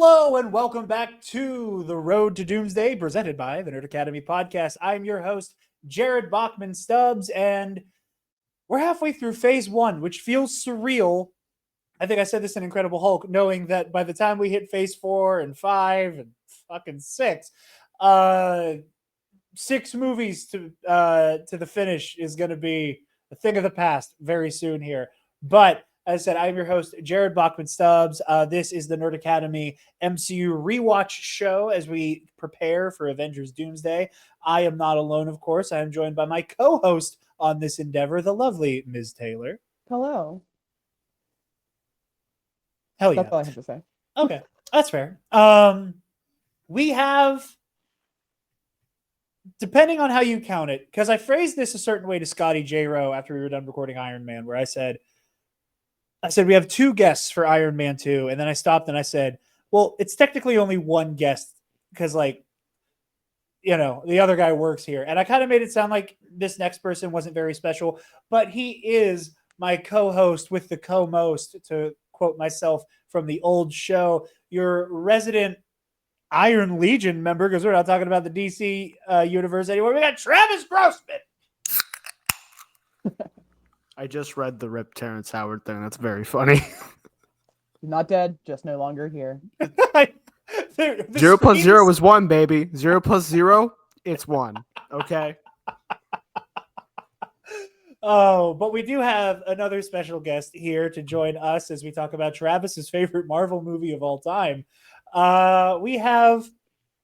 Hello and welcome back to the Road to Doomsday, presented by the Nerd Academy podcast. I'm your host, Jarod Bachman Stubbs, and we're halfway through phase one, which feels surreal. I think I said this in Incredible Hulk, knowing that by the time we hit phase 4 and 5 and fucking 6, 6 movies to the finish is going to be a thing of the past very soon here. But as I said, I'm your host, Jarod Bachman Stubbs. This is the Nerd Academy MCU REWATCH show as we prepare for Avengers Doomsday. I am not alone, of course. I am joined by my co-host on this endeavor, the lovely Ms. Taylor. Hello. Hell yeah. That's all I have to say. Okay, that's fair. We have, depending on how you count it, because I phrased this a certain way to Scotty J. Rowe after we were done recording Iron Man, where I said we have 2 guests for Iron Man 2, and then I stopped and I said, well, it's technically only 1 guest because, like, you know, the other guy works here. And I kind of made it sound like this next person wasn't very special, but he is my co-host with the co-most, to quote myself from the old show, your resident Iron Legion member, because we're not talking about the DC universe anymore. We got Travis Grossman. I just read the Rip Terrence Howard thing. That's very funny. Not dead, just no longer here. 0 plus 0 is 1, baby. 0 plus 0, it's 1. Okay. Oh, but we do have another special guest here to join us as we talk about Travis's favorite Marvel movie of all time. We have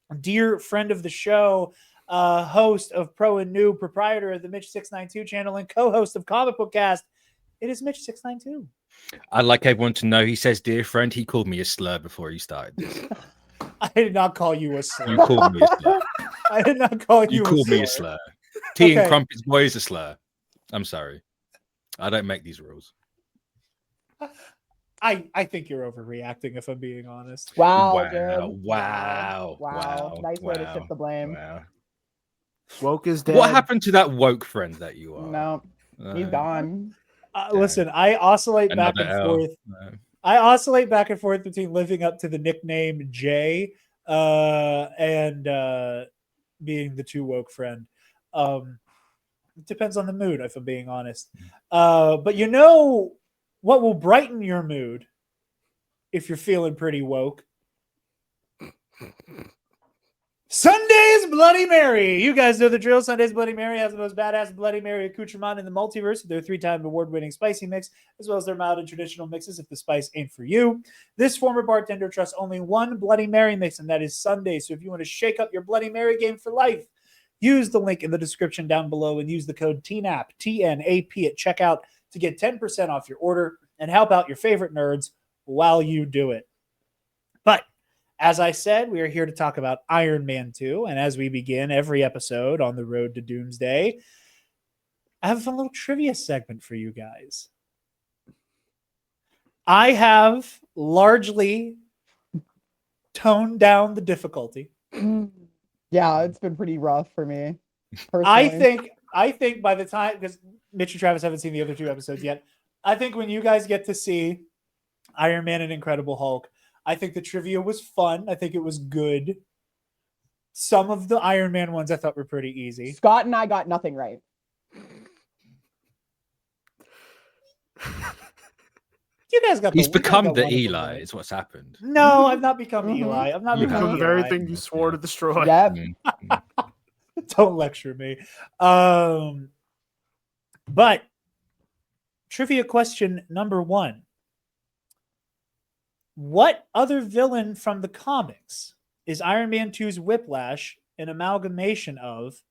a dear friend of the show, host of Pro and New, proprietor of the Mitch692 channel, and co-host of Comic Book Cast. It is Mitch692. I'd like everyone to know he says dear friend. He called me a slur before he started this. I did not call you a slur. You called me a slur. I did not call you You a called slur. me a slur. Tea Okay. and Crumpets boy is a slur. I'm sorry. I don't make these rules. I think you're overreacting, if I'm being honest. Wow, Wow. Jared. Wow. Wow. Nice way to shift the blame. Wow. Woke is dead. What happened to that woke friend that you are? No, he's gone. Listen, I oscillate back Another and L. forth. No. I oscillate back and forth between living up to the nickname Jay and being the too woke friend. It depends on the mood, if I'm being honest. But you know what will brighten your mood if you're feeling pretty woke? Sunday's Bloody Mary. You guys know the drill. Sunday's Bloody Mary has the most badass Bloody Mary accoutrement in the multiverse with their 3-time award-winning spicy mix, as well as their mild and traditional mixes if the spice ain't for you. This former bartender trusts only one Bloody Mary mix, and that is Sunday. So if you want to shake up your Bloody Mary game for life, use the link in the description down below and use the code TNAP, TNAP at checkout to get 10% off your order and help out your favorite nerds while you do it. But as I said, we are here to talk about Iron Man 2. And as we begin every episode on the road to Doomsday, I have a fun little trivia segment for you guys. I have largely toned down the difficulty. Yeah, it's been pretty rough for me. Personally. I think by the time, because Mitch and Travis haven't seen the other 2 episodes yet, I think when you guys get to see Iron Man and Incredible Hulk, I think the trivia was fun. I think it was good. Some of the Iron Man ones I thought were pretty easy. Scott and I got nothing right. You guys got. He's you guys become got the one of them Eli, right. is what's happened. No, I've not become Mhm. Eli. I'm not You becoming Become have. the Eli. very thing you swore to destroy. Yep. Mm. Don't lecture me. But trivia question number 1. What other villain from the comics is Iron Man 2's Whiplash an amalgamation of?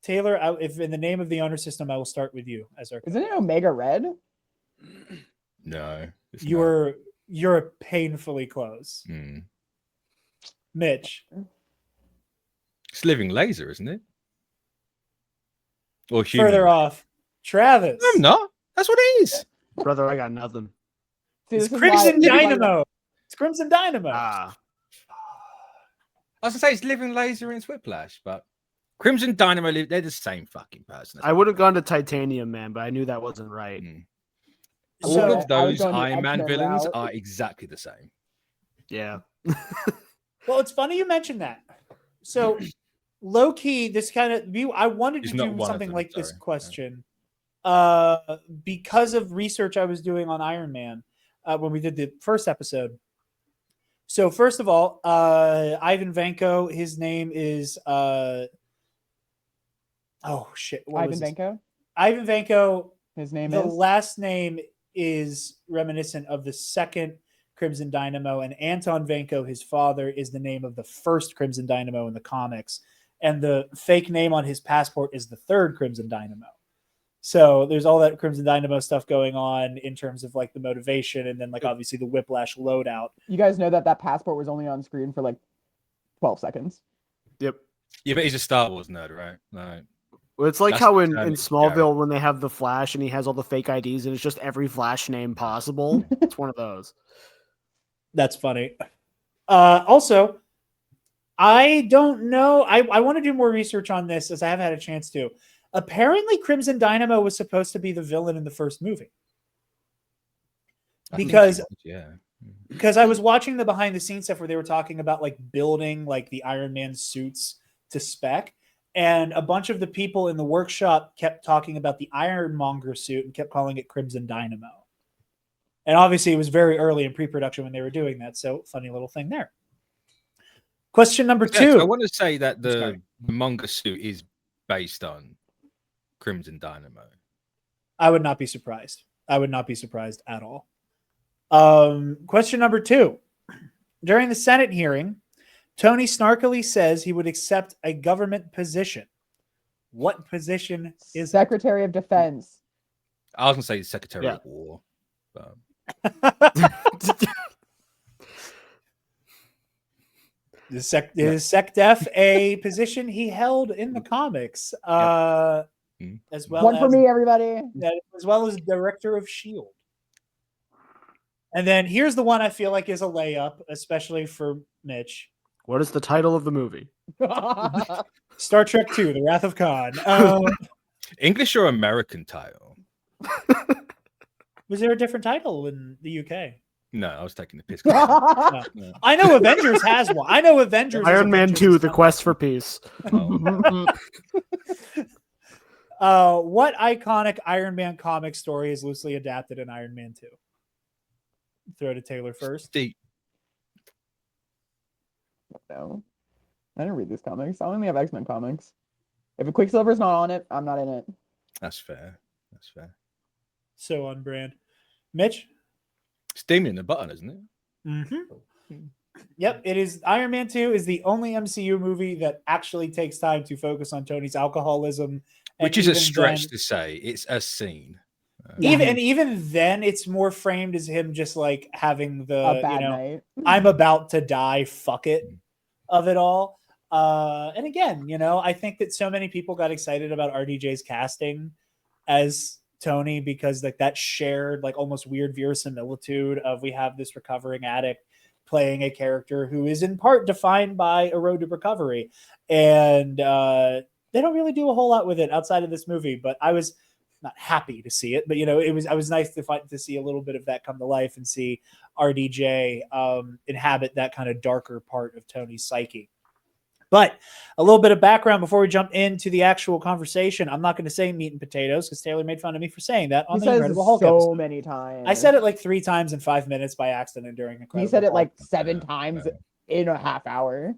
Taylor, if in the name of the honor system, I will start with you as our. Isn't it Omega Red? No. it's You're painfully close. not. Mm. Mitch. It's Living Laser, isn't it? Or human. Further off. Travis. No, I'm not. That's what it is. Brother, I got nothing. See, It's this is Crimson why- Dynamo. It's Crimson Dynamo. Ah. I was going to say it's Living Laser and it's Whiplash, but Crimson Dynamo, they're the same fucking person. I would have gone to Titanium Man, but I knew that wasn't right. Mm. So, All of I was those going the Iron Man X-Men villains route. are exactly the same. Yeah. Well, it's funny you mentioned that. So, low key, this kind of view. I wanted He's to not do one of something them, like this sorry. question, because of research I was doing on Iron Man when we did the first episode. So, first of all, Ivan Vanko. His name is oh shit, what Ivan was his- Vanko. Ivan Vanko. His name The is. last name is reminiscent of the second Crimson Dynamo, and Anton Vanko, his father, is the name of the first Crimson Dynamo in the comics, and the fake name on his passport is the third Crimson Dynamo. So there's all that Crimson Dynamo stuff going on in terms of like the motivation, and then like obviously the Whiplash loadout. You guys know that passport was only on screen for like 12 seconds. Yep. Yeah, but he's a Star Wars nerd, right? Like, Well, it's like That's how the in term it's Smallville when they have the Flash and he has all the fake IDs and it's just every Flash name possible. It's one of those. That's funny. Also, I don't know. I want to do more research on this as I haven't had a chance to. Apparently, Crimson Dynamo was supposed to be the villain in the first movie. I think Because- he was, yeah. Because I was watching the behind the scenes stuff where they were talking about like building like the Iron Man suits to spec. And a bunch of the people in the workshop kept talking about the Ironmonger suit and kept calling it Crimson Dynamo. And obviously, it was very early in pre-production when they were doing that. So, funny little thing there. Question number Yeah, 2. I want to say that Sorry. the manga suit is based on Crimson Dynamo. I would not be surprised. I would not be surprised at all. Question number 2. During the Senate hearing, Tony snarkily says he would accept a government position. What position is it? Secretary of Defense. I was gonna say Secretary Yeah. of War. But Is SecDef a position he held in the comics? As well One as for me, everybody. as well as director of S.H.I.E.L.D. And then here's the one I feel like is a layup, especially for Mitch. What is the title of the movie? Star Trek II, The Wrath of Khan. English or American title? Was there a different title in the UK? No, I was taking the piss. No. I know Avengers has one. I know Avengers. is Iron Man Avengers 2, is The something. Quest for Peace. What iconic Iron Man comic story is loosely adapted in Iron Man 2? Throw to Taylor first. Deep. No. I didn't read these comics. I only have X-Men comics. If a Quicksilver's not on it, I'm not in it. That's fair. That's fair. So on brand. Mitch? Steaming the button, isn't it? Mm-hmm. Yep, it is. Iron Man 2 is the only MCU movie that actually takes time to focus on Tony's alcoholism. and Which is a even stretch then- to say. It's a scene. Even then, it's more framed as him just like having the A bad night. I'm about to die, fuck it, of it all. And again, I think that so many people got excited about RDJ's casting as Tony because like that shared like almost weird verisimilitude of we have this recovering addict playing a character who is in part defined by a road to recovery. And they don't really do a whole lot with it outside of this movie, but I was not happy to see it, but I was nice to see a little bit of that come to life and see RDJ inhabit that kind of darker part of Tony's psyche. But a little bit of background before we jump into the actual conversation. I'm not going to say meat and potatoes because Taylor made fun of me for saying that on He the says Incredible Hulk so episode. many times. I said it like 3 times in 5 minutes by accident during Incredible He said it Hulk. like 7 Yeah, times yeah. in a half hour.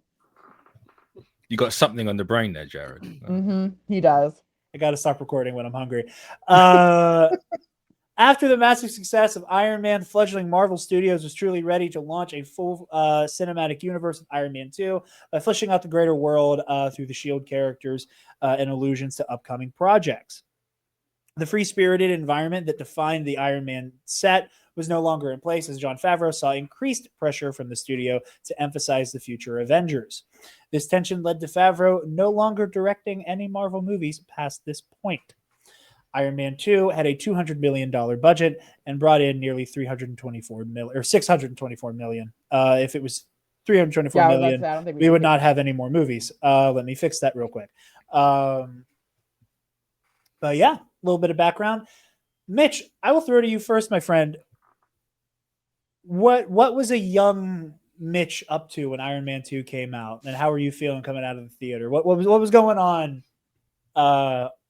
You got something on the brain there, Jarod. Mm-hmm. He does. I got to stop recording when I'm hungry. After the massive success of Iron Man, the fledgling Marvel Studios was truly ready to launch a full cinematic universe of Iron Man 2 by fleshing out the greater world through the S.H.I.E.L.D. characters and allusions to upcoming projects. The free-spirited environment that defined the Iron Man set was no longer in place as Jon Favreau saw increased pressure from the studio to emphasize the future Avengers. This tension led to Favreau no longer directing any Marvel movies past this point. Iron Man 2 had a $200 million budget and brought in nearly $624 million. If it was $324 million, I don't think we would not have any more movies. Let me fix that real quick. But yeah, a little bit of background. Mitch, I will throw to you first, my friend. What was a young Mitch up to when Iron Man 2 came out, and how were you feeling coming out of the theater? What was going on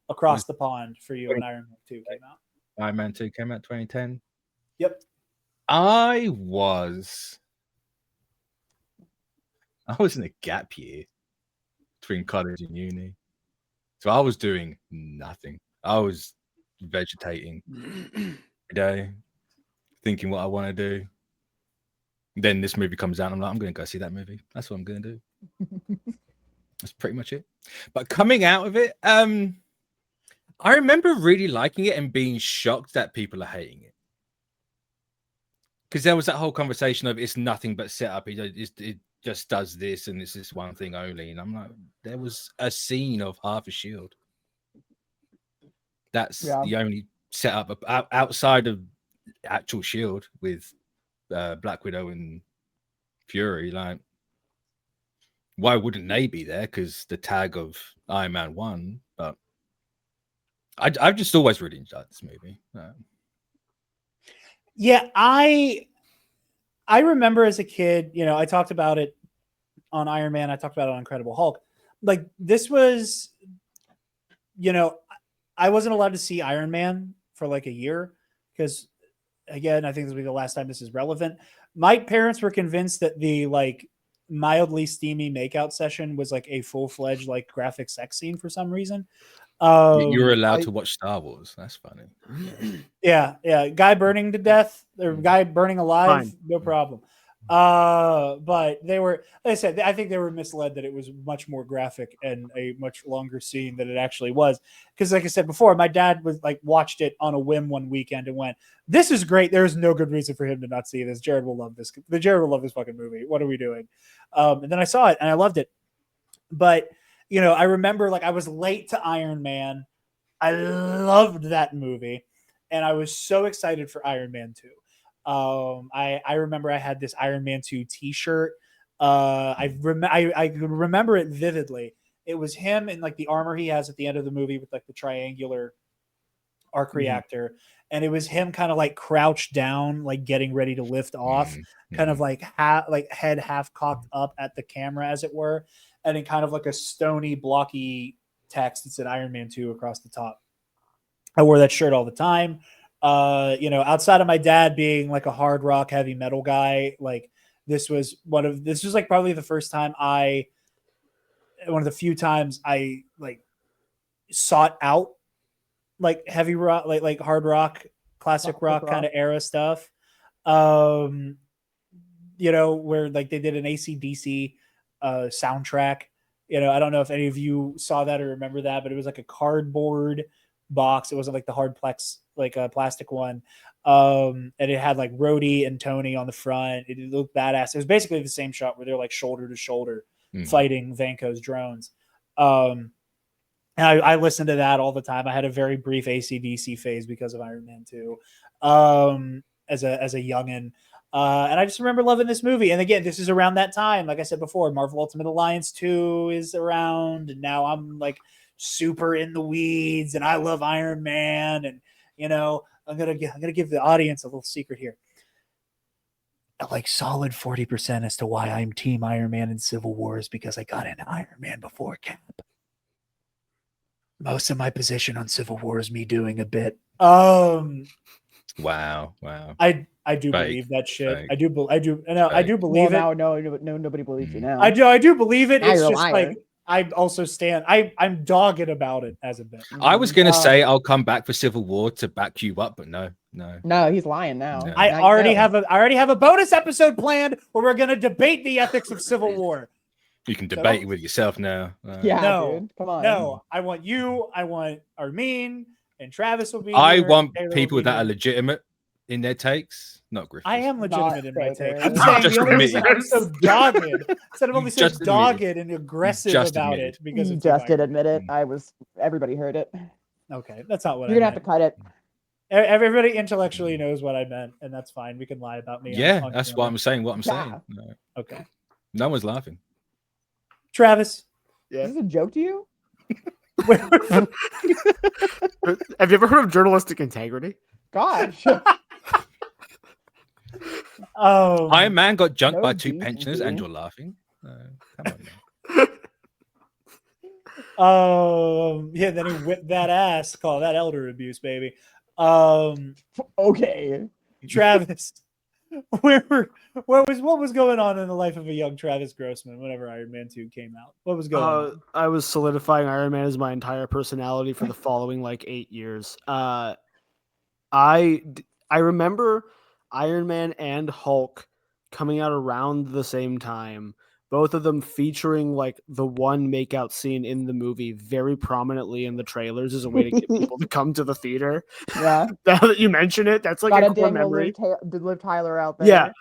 across the pond for you when Iron Man 2 came out? Iron Man 2 came out 2010. Yep. I was in a gap year between college and uni. So I was doing nothing. I was vegetating every day, thinking what I want to do. Then this movie comes out, and I'm like, I'm going to go see that movie. That's what I'm going to do. That's pretty much it. But coming out of it, I remember really liking it and being shocked that people are hating it. Because there was that whole conversation of it's nothing but setup. It just does this, and it's this one thing only. And I'm like, there was a scene of half a shield. That's the only setup outside of actual shield with Black Widow and Fury. Like, why wouldn't they be there? Because the tag of Iron Man 1. But I've just always really enjoyed this movie. Yeah, I remember as a kid, I talked about it on Iron Man. I talked about it on Incredible Hulk. Like, this was, I wasn't allowed to see Iron Man for like a year because, again, I think this will be the last time this is relevant. My parents were convinced that the like mildly steamy makeout session was like a full-fledged like graphic sex scene for some reason. You were allowed to watch Star Wars. That's funny. Yeah. Guy burning to death or guy burning alive, Fine. no problem. But they were, like I said, I think they were misled that it was much more graphic and a much longer scene than it actually was. Because, like I said before, my dad was like watched it on a whim one weekend and went, "This is great. There's no good reason for him to not see this. Jared will love this. Jared will love this fucking movie. What are we doing?" And then I saw it and I loved it. But I remember like I was late to Iron Man. I loved that movie, and I was so excited for Iron Man 2. I remember I had this Iron Man 2 T-shirt. I could remember it vividly. It was him in like the armor he has at the end of the movie with like the triangular arc reactor, and it was him kind of like crouched down, like getting ready to lift off, kind of like head half cocked up at the camera, as it were, and in kind of like a stony, blocky text that said Iron Man 2 across the top. I wore that shirt all the time. Outside of my dad being like a hard rock heavy metal guy, like this was like probably the first time one of the few times I like sought out like heavy rock, like hard rock, classic rock kind of era stuff. Where like they did an AC/DC soundtrack. I don't know if any of you saw that or remember that, but it was like a cardboard box. It wasn't like the hard plex, like a plastic one. And it had like Rhodey and Tony on the front. It looked badass. It was basically the same shot where they're like shoulder to shoulder fighting Vanko's drones. And I listened to that all the time. I had a very brief AC/DC phase because of Iron Man 2 as a youngin'. And I just remember loving this movie. And again, this is around that time. Like I said before, Marvel Ultimate Alliance 2 is around. And now I'm like super in the weeds and I love Iron Man. And, I'm going to give the audience a little secret here. Like solid 40% as to why I'm team Iron Man in Civil War is because I got into Iron Man before Cap. Most of my position on Civil War is me doing a bit. Wow. I do believe that shit. Fake. I do believe it. No, nobody believes you now. I do believe it. Now it's just like I also stand. I'm dogged about it as a bit. I was gonna say I'll come back for Civil War to back you up, but no, he's lying now. No. I already have a bonus episode planned where we're gonna debate the ethics of Civil War. You can debate it with yourself now. Dude, come on. No, I want you. I want Armin and Travis will be. I here, want Taylor people that are legitimate in their takes, not Griffiths. I am legitimate in my take. I'm Not saying just the only reason admitted. I'm so dogged. Instead of only so just dogged admitted. and aggressive Just about admitted. it because You it's just did admit it. Everybody heard it. Okay, that's not what You're I gonna have meant. to cut it. Everybody intellectually knows what I meant, and that's fine. We can lie about me. Yeah, on that's camera. what I'm saying. What I'm saying. No. Okay, No one's laughing. Travis. Is this a joke to you? Have you ever heard of journalistic integrity? Gosh. Iron Man got jumped no by 2 decency. pensioners and you're laughing. Come on, man. Yeah, then he whipped that ass. Call that elder abuse, baby. Okay. Travis, what was going on in the life of a young Travis Grossman whenever Iron Man 2 came out? What was going on? I was solidifying Iron Man as my entire personality for the following like 8 years. I remember Iron Man and Hulk coming out around the same time. Both of them featuring like the one makeout scene in the movie very prominently in the trailers as a way to get people to come to the theater. Yeah. Now that you mention it, that's like Got a a core Daniel memory. Liv Tyler out there. Yeah.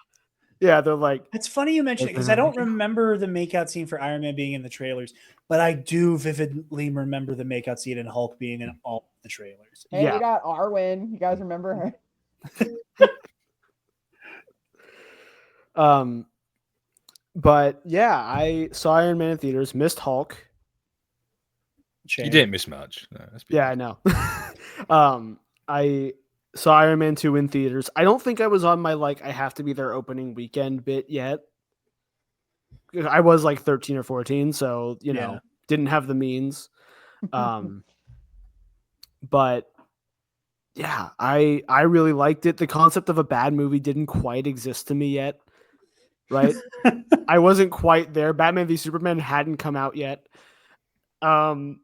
Yeah, they're like, It's funny you mention it because I don't remember the makeout scene for Iron Man being in the trailers, but I do vividly remember the makeout scene in Hulk being in all the trailers. Hey, Yeah. we got Arwen. You guys remember her? But yeah, I saw Iron Man in theaters, missed Hulk. Shame. You didn't miss much. No, Yeah, I know. I saw Iron Man 2 in theaters. I don't think I was on my like I have to be there opening weekend bit yet. I was like 13 or 14, so you know, didn't have the means. But yeah, I really liked it. The concept of a bad movie didn't quite exist to me yet. Right? I wasn't quite there. Batman v Superman hadn't come out yet. Why'd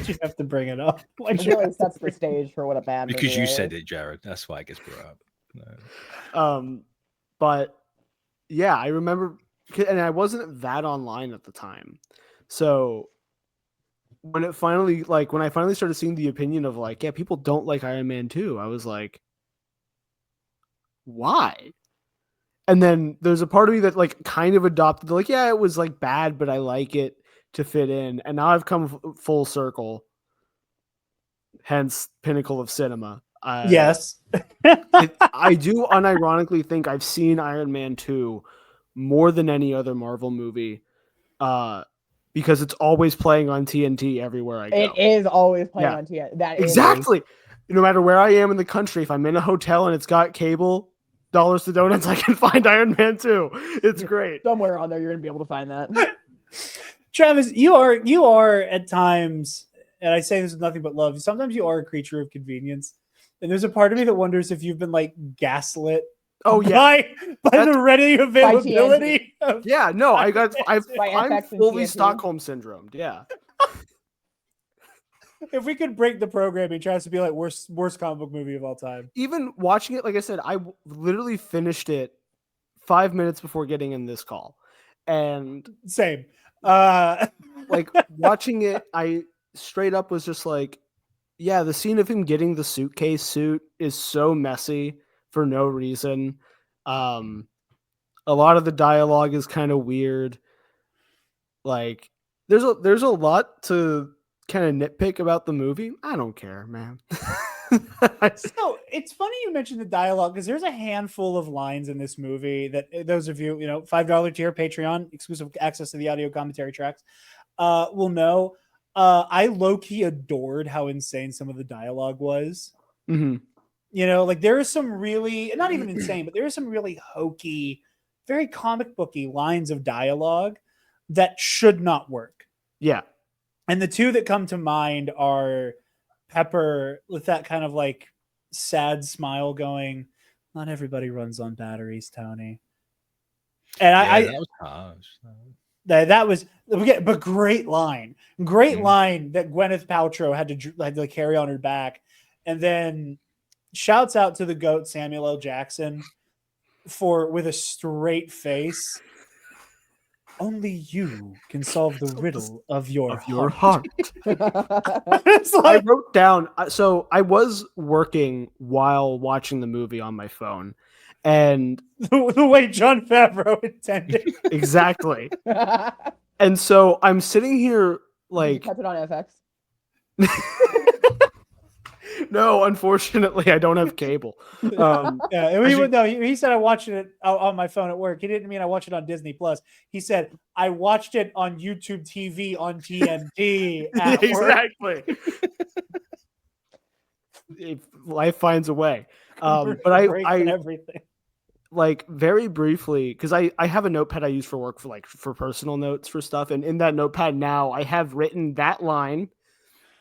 you have to bring it up? It really sets the stage for what a bad movie because you is. said it, Jarod. That's why it gets brought up. No. But yeah, I remember, and I wasn't that online at the time. So when I finally started seeing the opinion of like, yeah, people don't like Iron Man 2, I was like, why? And then there's a part of me that like kind of adopted, like, yeah, it was like bad, but I like it to fit in. And now I've come full circle. Hence, pinnacle of cinema. Yes. I do unironically think I've seen Iron Man 2 more than any other Marvel movie because it's always playing on TNT everywhere I go. It is always playing on TNT. That exactly. No matter where I am in the country, if I'm in a hotel and it's got cable, dollars to donuts, I can find Iron Man 2. It's great. Somewhere on there, you're going to be able to find that. Travis, you are at times, and I say this with nothing but love, sometimes you are a creature of convenience. And there's a part of me that wonders if you've been like gaslit by the ready availability. Yeah, no, I'm fully TNT. Stockholm syndrome. Yeah. If we could break the programming, Travis would be like worst comic book movie of all time. Even watching it, like I said, I literally finished it 5 minutes before getting in this call. And same. Like watching it, I straight up was just like, yeah, the scene of him getting the suitcase suit is so messy for no reason. A lot of the dialogue is kind of weird. Like there's a lot to kind of nitpick about the movie. I don't care, man. So it's funny you mentioned the dialogue because there's a handful of lines in this movie that those of you, $5 tier Patreon exclusive access to the audio commentary tracks will know. I low-key adored how insane some of the dialogue was. Mm-hmm. Like there is some really, not even insane, but there is some really hokey, very comic booky lines of dialogue that should not work. Yeah. And the two that come to mind are Pepper with that kind of like sad smile going, not everybody runs on batteries, Tony. And that was harsh. That was, but great line that Gwyneth Paltrow had to carry on her back. And then shouts out to the GOAT, Samuel L. Jackson, with a straight face. Only you can solve the riddle of your heart. It's like, I wrote down. So I was working while watching the movie on my phone, and the way Jon Favreau intended. Exactly. And so I'm sitting here like. Did you catch it on FX? No, unfortunately, I don't have cable. He said I watched it on my phone at work. He didn't mean I watched it on Disney Plus. He said I watched it on YouTube TV on TNT. Exactly. Life finds a way. But I everything. like very briefly, because I have a notepad I use for work for personal notes for stuff, and in that notepad now I have written that line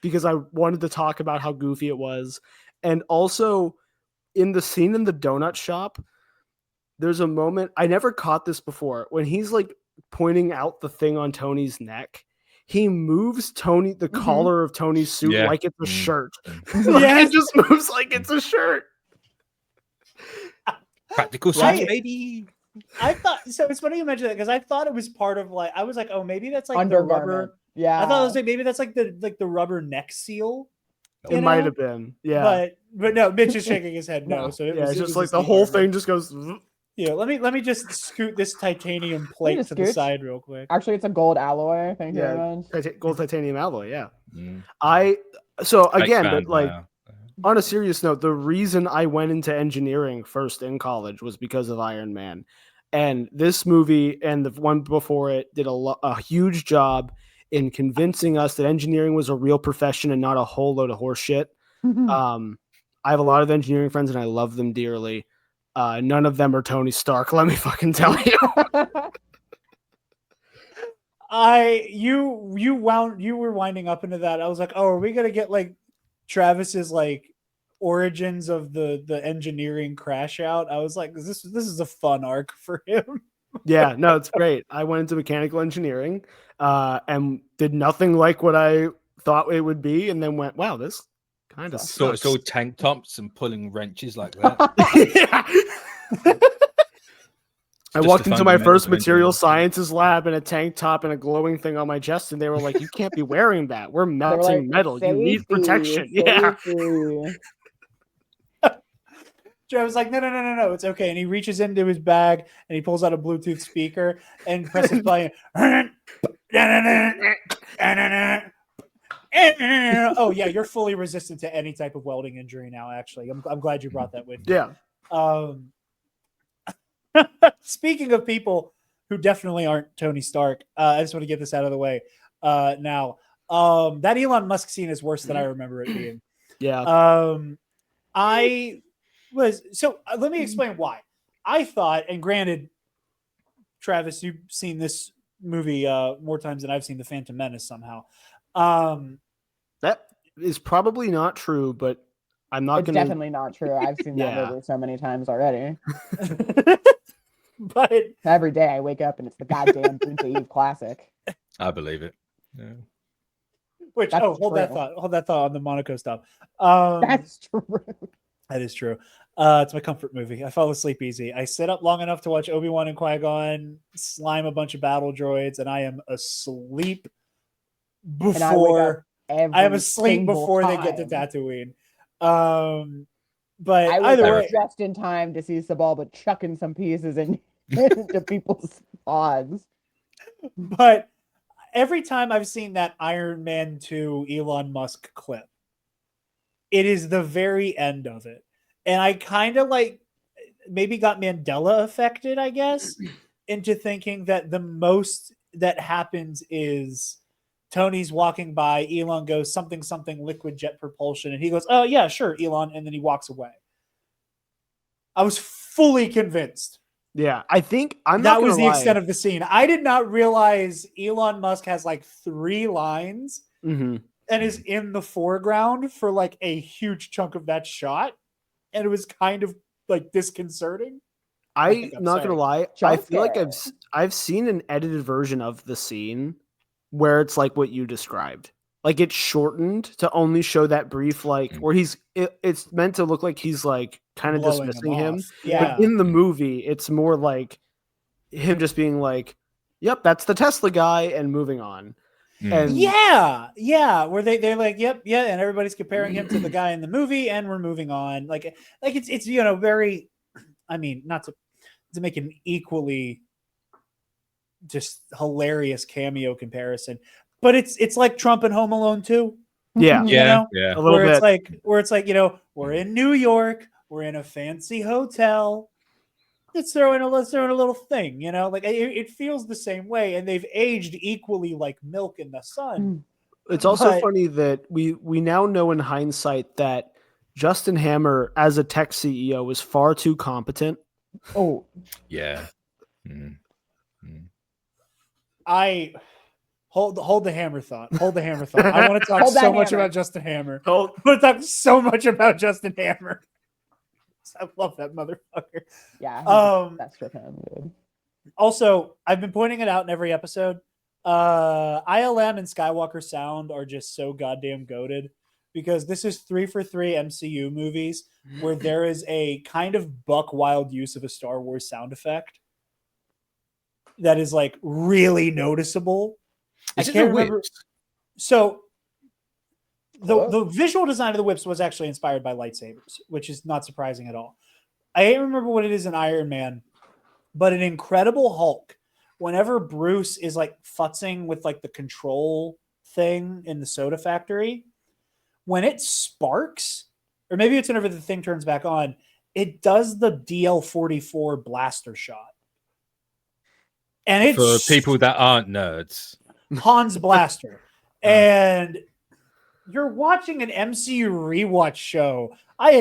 because I wanted to talk about how goofy it was, and also in the scene in the donut shop, there's a moment I never caught this before when he's like pointing out the thing on Tony's neck. He moves the collar of Tony's suit like it's a shirt. It just moves like it's a shirt. Practical suits, baby. I thought so. It's funny you mentioned that because I thought it was part of like I was like, oh, maybe that's like the Undergarment. rubber. Yeah. I thought it was like maybe that's like the rubber neck seal. It might have been, yeah. But no, Mitch is shaking his head no. So it's just like the whole thing just goes. Yeah, let me just scoot this titanium plate to the side real quick. Actually, it's a gold alloy. Thank you very much. Gold titanium alloy. Yeah. Mm. On a serious note, the reason I went into engineering first in college was because of Iron Man, and this movie and the one before it did a huge job in convincing us that engineering was a real profession and not a whole load of horse shit. I have a lot of engineering friends and I love them dearly. None of them are Tony Stark. Let me fucking tell you. You were winding up into that. I was like, oh, are we gonna get like Travis's like origins of the engineering crash out? I was like, this is a fun arc for him. Yeah, no, it's great. I went into mechanical engineering and did nothing like what I thought it would be, and then went, wow, this kind of so sucks. it's all tank tops and pulling wrenches like that. I walked into my first material sciences lab in a tank top and a glowing thing on my chest, and they were like, you can't be wearing that. We're melting metal. You need protection. Yeah. Joe was like, no, it's okay. And he reaches into his bag and he pulls out a Bluetooth speaker and presses play. Oh yeah, you're fully resistant to any type of welding injury now. Actually, I'm glad you brought that with you. Yeah. Speaking of people who definitely aren't Tony Stark, I just want to get this out of the way now. That Elon Musk scene is worse than I remember it being. Yeah. Let me explain why. I thought, and granted, Travis, you've seen this movie more times than I've seen The Phantom Menace somehow. That is probably not true, but I'm not going to... definitely not true. I've seen that movie so many times already. But every day I wake up and it's the goddamn Doomsday Eve classic. I believe it. Yeah. Which, hold that thought on the Monaco stuff. That's true. That is true. It's my comfort movie. I fall asleep easy. I sit up long enough to watch Obi-Wan and Qui-Gon slime a bunch of battle droids, and I am asleep before I am asleep before they get to Tatooine. But I either way, just in time to see Sebulba chucking some pieces into people's pods. But every time I've seen that Iron Man 2 Elon Musk clip, it is the very end of it. And I kind of like maybe got Mandela affected, I guess, into thinking that the most that happens is Tony's walking by, Elon goes something liquid jet propulsion, and he goes, oh yeah, sure, Elon, and then he walks away. I was fully convinced. Yeah, I think that was the extent of the scene. I did not realize Elon Musk has like 3 lines and is in the foreground for like a huge chunk of that shot. And it was kind of like disconcerting. I'm not gonna lie. I feel like I've seen an edited version of the scene where it's like what you described. Like it's shortened to only show that brief, like where it's meant to look like he's like kind of dismissing him. Yeah. But in the movie, it's more like him just being like, yep, that's the Tesla guy, and moving on. And where they're like, yep, yeah, and everybody's comparing him to the guy in the movie, and we're moving on. Like it's very, I mean, not to make an equally just hilarious cameo comparison, but it's like Trump and Home Alone 2. Yeah, yeah, a little bit. Where it's like we're in New York, we're in a fancy hotel. Let's throw in a little thing, like it feels the same way, and they've aged equally like milk in the sun. It's also funny that we now know in hindsight that Justin Hammer as a tech CEO was far too competent Oh, Yeah. Mm. Mm. I hold the hammer thought. Hold the hammer thought. I want to talk Hold that so much hammer. about Justin Hammer. Oh, I want to talk so much about Justin Hammer. I love that motherfucker. yeah. That's him, dude. Also, I've been pointing it out in every episode. ILM and Skywalker Sound are just so goddamn goated because this is 3 for 3 MCU movies where there is a kind of buck wild use of a Star Wars sound effect that is like really noticeable. Is I it can't the remember. whips? So Close. the visual design of the whips was actually inspired by lightsabers, which is not surprising at all. I can't remember what it is in Iron Man, but in Incredible Hulk, whenever Bruce is like futzing with like the control thing in the soda factory, when it sparks, or maybe it's whenever the thing turns back on, it does the DL-44 blaster shot. And For it's people that aren't nerds. Han's blaster. And you're watching an MCU rewatch show. And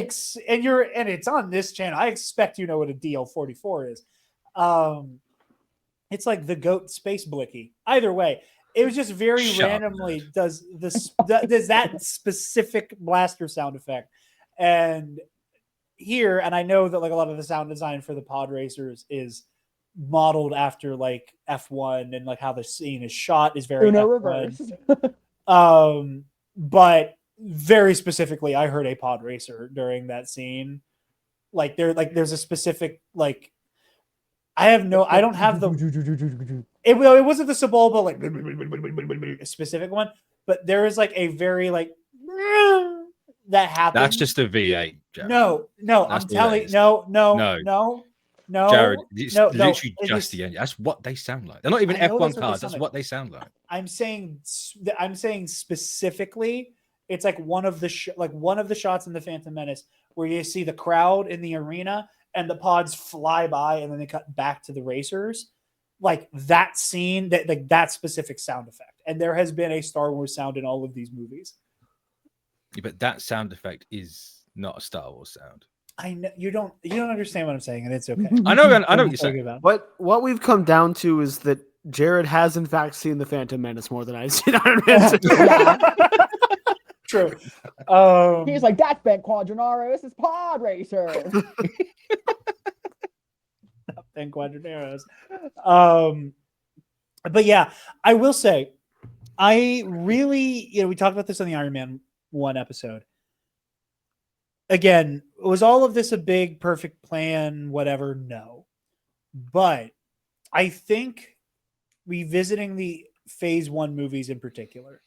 it's on this channel. I expect you know what a DL-44 is. It's like the goat space blicky. Either way, it was just very Shut up, randomly nerd. does that specific blaster sound effect. And here, and I know that like a lot of the sound design for the pod racers is modeled after like F1 and like how the scene is shot is very Uno F1. reverse. But very specifically, I heard a pod racer during that scene. There's a specific like I don't have it wasn't the Sebulba like a specific one, but there is like a very like that happens. That's just a V8. Jared. No, That's I'm all telling that is. no, Jared, it's no, literally it just is- the engine. That's what they sound like. They're not even I know F1 that's what they cars. sound That's like. what they sound like. I'm saying specifically, it's like one of the shots in the Phantom Menace where you see the crowd in the arena and the pods fly by and then they cut back to the racers. Like that scene, that specific sound effect. And there has been a Star Wars sound in all of these movies. Yeah, but that sound effect is not a Star Wars sound. I know you don't understand what I'm saying, and it's okay. I know what you're saying. About. what we've come down to is that Jared has in fact seen the Phantom Menace more than I've seen Iron Man 2. Yeah. True. He's like, that's Ben Quadranaro. This is Pod Racer. Ben Quadraneros. But yeah, I will say, I really, we talked about this on the Iron Man 1 episode. Again, was all of this a big, perfect plan, whatever? No. But I think revisiting the Phase 1 movies in particular,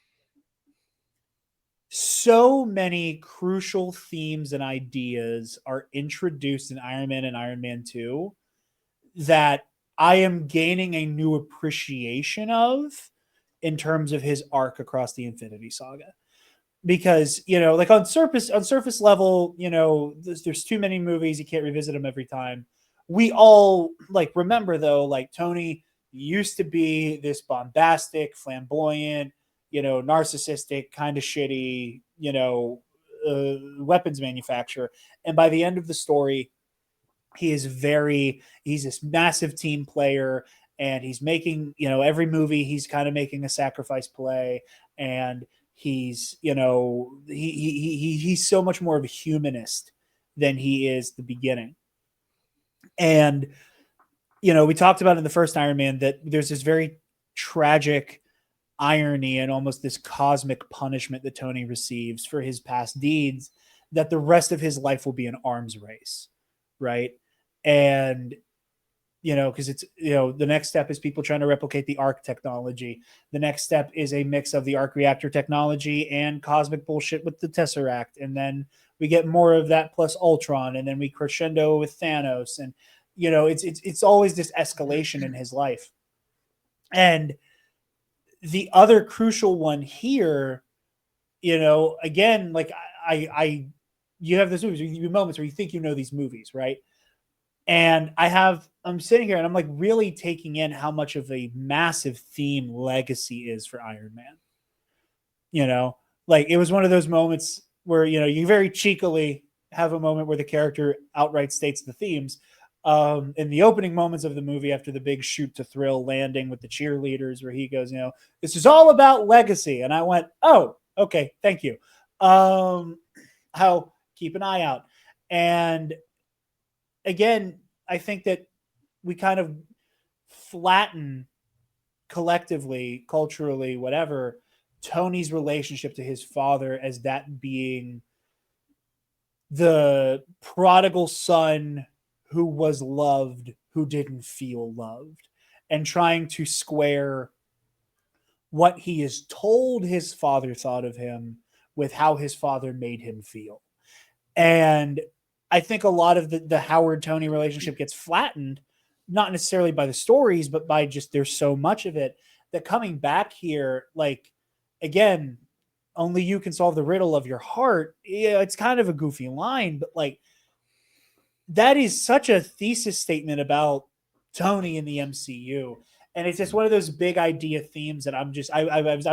so many crucial themes and ideas are introduced in Iron Man and Iron Man 2 that I am gaining a new appreciation of in terms of his arc across the Infinity Saga. Because, like on surface level, there's too many movies. You can't revisit them every time. We all remember though, like Tony used to be this bombastic, flamboyant, narcissistic, kind of shitty, weapons manufacturer. And by the end of the story, he's this massive team player, and he's making, every movie he's kind of making a sacrifice play, and he's, he's so much more of a humanist than he is the beginning. And, we talked about in the first Iron Man that there's this very tragic irony and almost this cosmic punishment that Tony receives for his past deeds, that the rest of his life will be an arms race. Right. And, because it's, the next step is people trying to replicate the arc technology. The next step is a mix of the arc reactor technology and cosmic bullshit with the Tesseract. And then we get more of that plus Ultron. And then we crescendo with Thanos. And, it's always this escalation in his life. And the other crucial one here, again, like you have those moments where you think these movies, right? And I'm sitting here and I'm like really taking in how much of a massive theme legacy is for Iron Man. Like it was one of those moments where, you very cheekily have a moment where the character outright states the themes. in the opening moments of the movie after the big shoot to thrill landing with the cheerleaders where he goes, this is all about legacy. And I went, oh, okay, thank you. How keep an eye out. And again, I think that we kind of flatten collectively, culturally, whatever, Tony's relationship to his father as that being the prodigal son who was loved, who didn't feel loved, and trying to square what he is told his father thought of him with how his father made him feel. And I think a lot of the Howard-Tony relationship gets flattened, not necessarily by the stories, but by just there's so much of it that coming back here, like, again, only you can solve the riddle of your heart. Yeah, it's kind of a goofy line, but like, that is such a thesis statement about Tony in the MCU. And it's just one of those big idea themes that I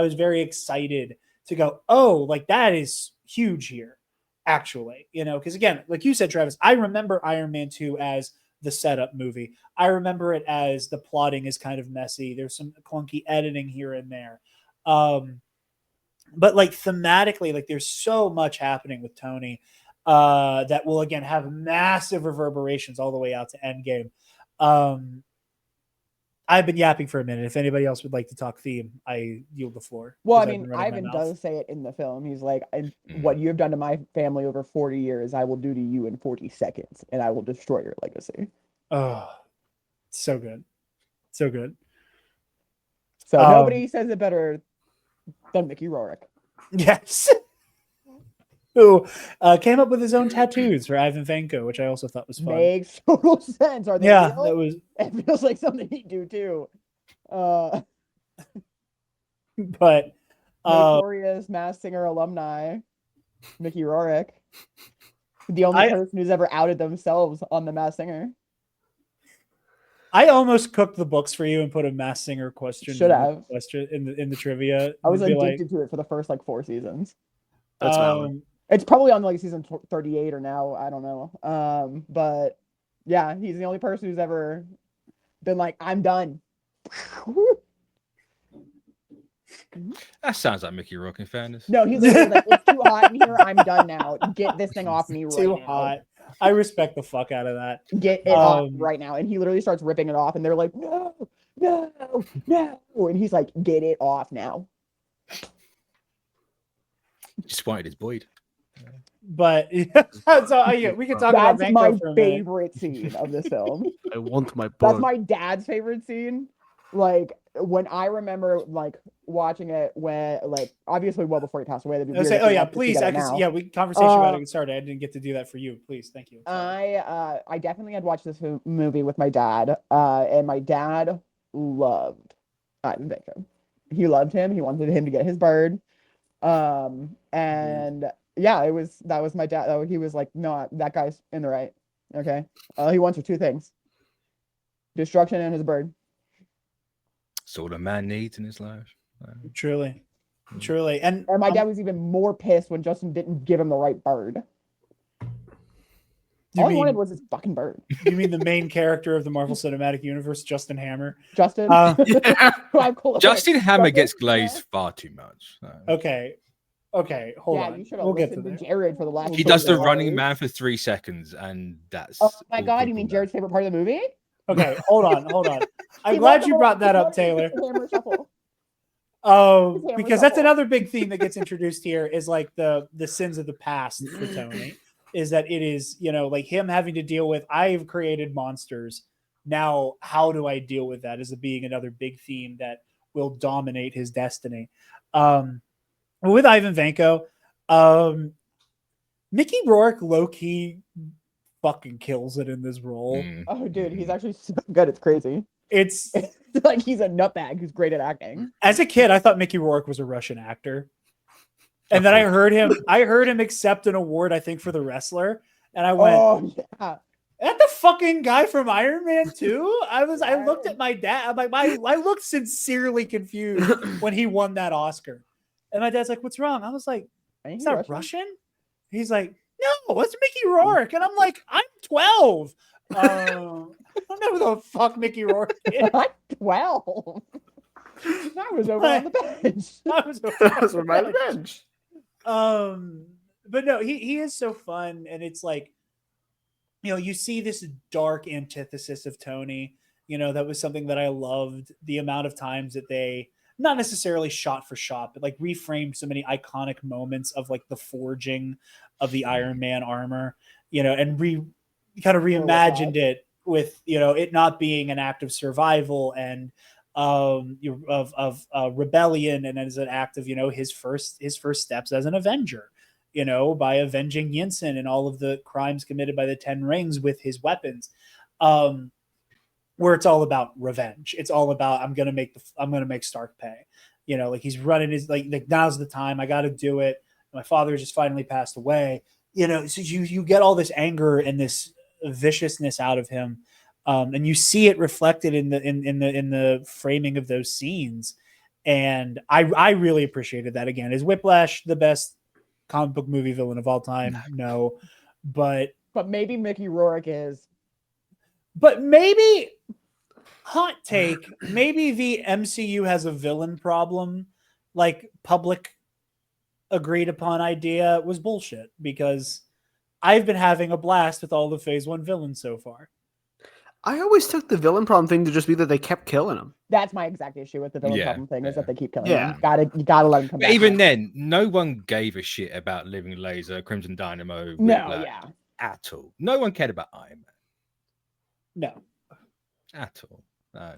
was very excited to go, oh, like that is huge here, actually, because again, like you said, Travis, I remember Iron Man 2 as the setup movie. I remember it as the plotting is kind of messy. There's some clunky editing here and there. But like thematically, like there's so much happening with Tony that will again have massive reverberations all the way out to Endgame. I've been yapping for a minute. If anybody else would like to talk theme, I yield the floor. Well, I mean, Ivan does say it in the film. He's like, what you have done to my family over 40 years, I will do to you in 40 seconds, and I will destroy your legacy. Oh, so good. So good. So nobody says it better than Mickey Rourke. Yes. Who came up with his own tattoos for Ivan Vanko, which I also thought was fun. Makes total sense. Are they real? That was. It feels like something he'd do too. But notorious Masked Singer alumni, Mickey Rourke, the only person who's ever outed themselves on the Masked Singer. I almost cooked the books for you and put a Masked Singer question. Should have in the trivia. I was addicted to it for the first 4 seasons. That's valid. It's probably on season 38 or now. I don't know. But yeah, he's the only person who's ever been like, I'm done. That sounds like Mickey Rourke, in fairness. No, he's literally like, it's too hot in here. I'm done now. Get this thing off me right now. Too hot. I respect the fuck out of that. Get it off right now. And he literally starts ripping it off, and they're like, no. And he's like, get it off now. Just wanted his Boyd. But so we can talk about That's my favorite scene of this film. I want my book. That's my dad's favorite scene. Like, when I remember watching it when obviously well before he passed away. Please, we conversation about it started. I didn't get to do that for you. Please, thank you. I definitely had watched this movie with my dad, and my dad loved Ivan Vanko. He loved him. He wanted him to get his bird. And yeah, that was my dad. He was like, no, that guy's in the right. Okay. All he wants are 2 things: destruction and his bird. So what a man needs in his life. Truly. And my dad was even more pissed when Justin didn't give him the right bird. All he wanted was his fucking bird. You mean the main character of the Marvel Cinematic Universe, Justin Hammer? Justin? Justin Hammer gets glazed far too much. Okay, hold on. You should have listened to Jarod for the last. He does the running man for 3 seconds, and that's. Oh my god! You mean Jared's favorite part of the movie? Okay, hold on. I'm glad you brought that up, Taylor. Because that's another big theme that gets introduced here is like the sins of the past for Tony. Is that it is, like him having to deal with, I've created monsters. Now, how do I deal with that as being another big theme that will dominate his destiny? With Ivan Vanko, Mickey Rourke low-key fucking kills it in this role. Oh, dude, he's actually so good. It's crazy. It's like he's a nutbag who's great at acting. As a kid, I thought Mickey Rourke was a Russian actor. And then I heard him accept an award, I think, for The Wrestler. And I went, oh, yeah. That the fucking guy from Iron Man 2? I looked at my dad. I'm like, I looked sincerely confused when he won that Oscar. And my dad's like, what's wrong? I was like, is that Russian? He's like, no, it's Mickey Rourke. And I'm like, I'm 12. I don't know who the fuck Mickey Rourke is. I'm 12. I was over on the bench. I was That's what my bench. But no, he is so fun, and it's like, you see this dark antithesis of Tony. That was something that I loved. The amount of times that they not necessarily shot for shot, but like reframed so many iconic moments of like the forging of the Iron Man armor, and kind of reimagined it with it not being an act of survival and of rebellion, and as an act of his first steps as an Avenger, by avenging Yinsen and all of the crimes committed by the Ten Rings with his weapons, where it's all about revenge. It's all about I'm gonna make Stark pay. Like he's running his like now's the time. I got to do it. My father just finally passed away. So you get all this anger and this viciousness out of him, and you see it reflected in the framing of those scenes. And I really appreciated that. Again, is Whiplash the best comic book movie villain of all time? No, but maybe Mickey Rourke is. But maybe, hot take, maybe the MCU has a villain problem. Like public agreed upon idea was bullshit, because I've been having a blast with all the Phase 1 villains so far. I always took the villain problem thing to just be that they kept killing him. That's my exact issue with the villain problem thing, is that they keep killing him. You gotta let him come But back. even then, no one gave a shit about Living Laser, Crimson Dynamo, at all. No one cared about Iron Man. No. At all. No.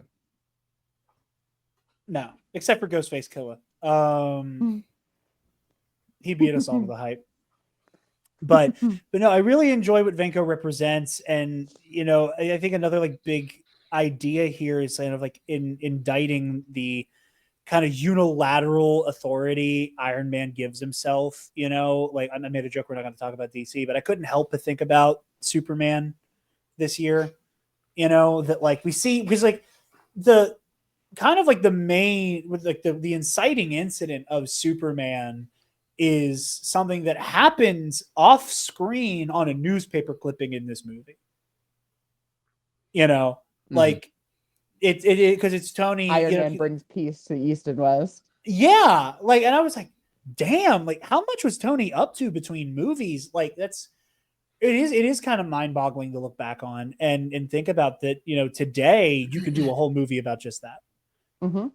No. Except for Ghostface Killer. He beat us all to the hype. But no, I really enjoy what Venko represents. And, I think another like big idea here is kind of like indicting the kind of unilateral authority Iron Man gives himself. Like I made a joke, we're not going to talk about DC, but I couldn't help but think about Superman this year. That like we see, because like the kind of like the main with like the inciting incident of Superman is something that happens off screen on a newspaper clipping in this movie. Like it because it's Tony. Iron Man brings peace to East and West. Yeah, like, and I was like, damn, like how much was Tony up to between movies? Like it is kind of mind-boggling to look back on and think about that. Today you could do a whole movie about just that. Mm-hmm.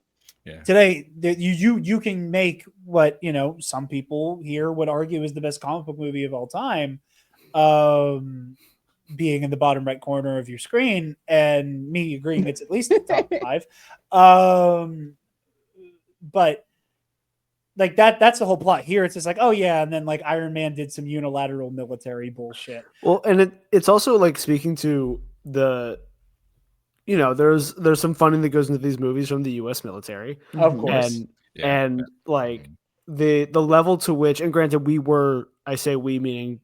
Yeah. Today you can make what some people here would argue is the best comic book movie of all time, being in the bottom right corner of your screen, and me agreeing it's at least the top 5. But like that's the whole plot here. It's just like, oh yeah, and then like Iron Man did some unilateral military bullshit. Well, and it's also like speaking to the, there's some funding that goes into these movies from the U.S. military, Of course, and like the level to which, and granted, I say we meaning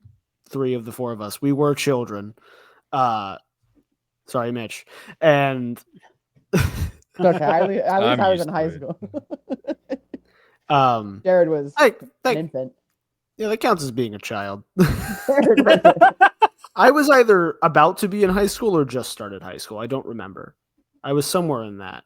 3 of the 4 of us, we were children. Sorry, Mitch, and okay, at least I was in high school. Jarod was an infant. Yeah, that counts as being a child. I was either about to be in high school or just started high school. I don't remember. I was somewhere in that.